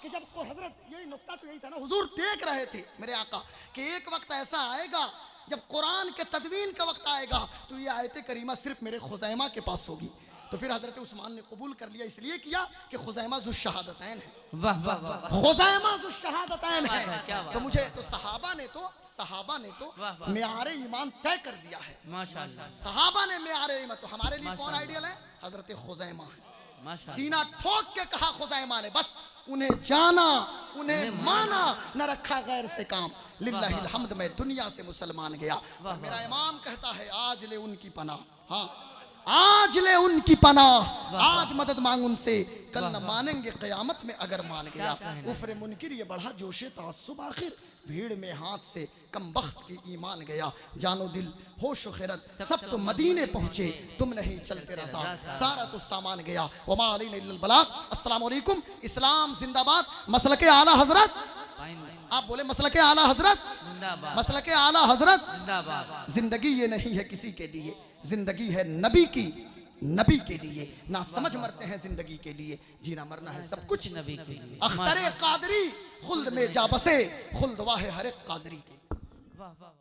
कि जब हज़रत, यही नुक्ता तो यही था ना, हुजूर देख रहे थे मेरे आका कि एक वक्त ऐसा आएगा जब कुरान के तदवीन का वक्त आएगा तो ये आयत करीमा सिर्फ मेरे खुज़ैमा के पास होगी। तो फिर हजरत उस्मान ने कबूल कर लिया, इसलिए किया कि खुज़ैमा ज़ुश शहादतैन है। वाह वाह वाह, खुज़ैमा ज़ुश शहादतैन है। क्या बात तो मुझे तो सहाबा ने तो मेआरे ईमान तय कर दिया है। माशाअल्लाह, सहाबा ने मेआरे ईमान, तो हमारे लिए कौन आइडियल है? हजरत खुज़ैमा है। माशाअल्लाह, सीना ठोक के कहा खुज़ैमा ने, बस उन्हें जाना, उन्हें माना, न रखा गैर से काम। लिल्लाहिल हम्द, मैं दुनिया से मुसलमान गया। और मेरा इमाम कहता है आज ले उनकी पनाह, हाँ आज ले उनकी पनाह, आज मदद मांग उनसे, कल न मानेंगे क़यामत में अगर मान गया। उफ़्र मुनकिर ये बढ़ा जोशे तासुब, आखिर भीड़ में हाथ से कम बख्त की ईमान गया। जानो दिल होश व खैरत सब तो मदीने पहुँचे, तुम नहीं चलते रज़ा, सारा तो सामान गया। वमा अलैना इल्लल बलाग। अस्सलामु अलैकुम। इस्लाम जिंदाबाद। मसलके आला हजरत, आप बोले मसलके आला हजरत, मसलके आला हजरत जिंदाबाद। जिंदगी ये नहीं है किसी के लिए, जिंदगी है नबी की, नबी के लिए। ना समझ मरते हैं जिंदगी के लिए, जीना मरना है सब कुछ नबी के लिए। अख्तरे कादरी खुल्द में जा बसे, खुल्द वाहे हर एक कादरी के। वाह वाह।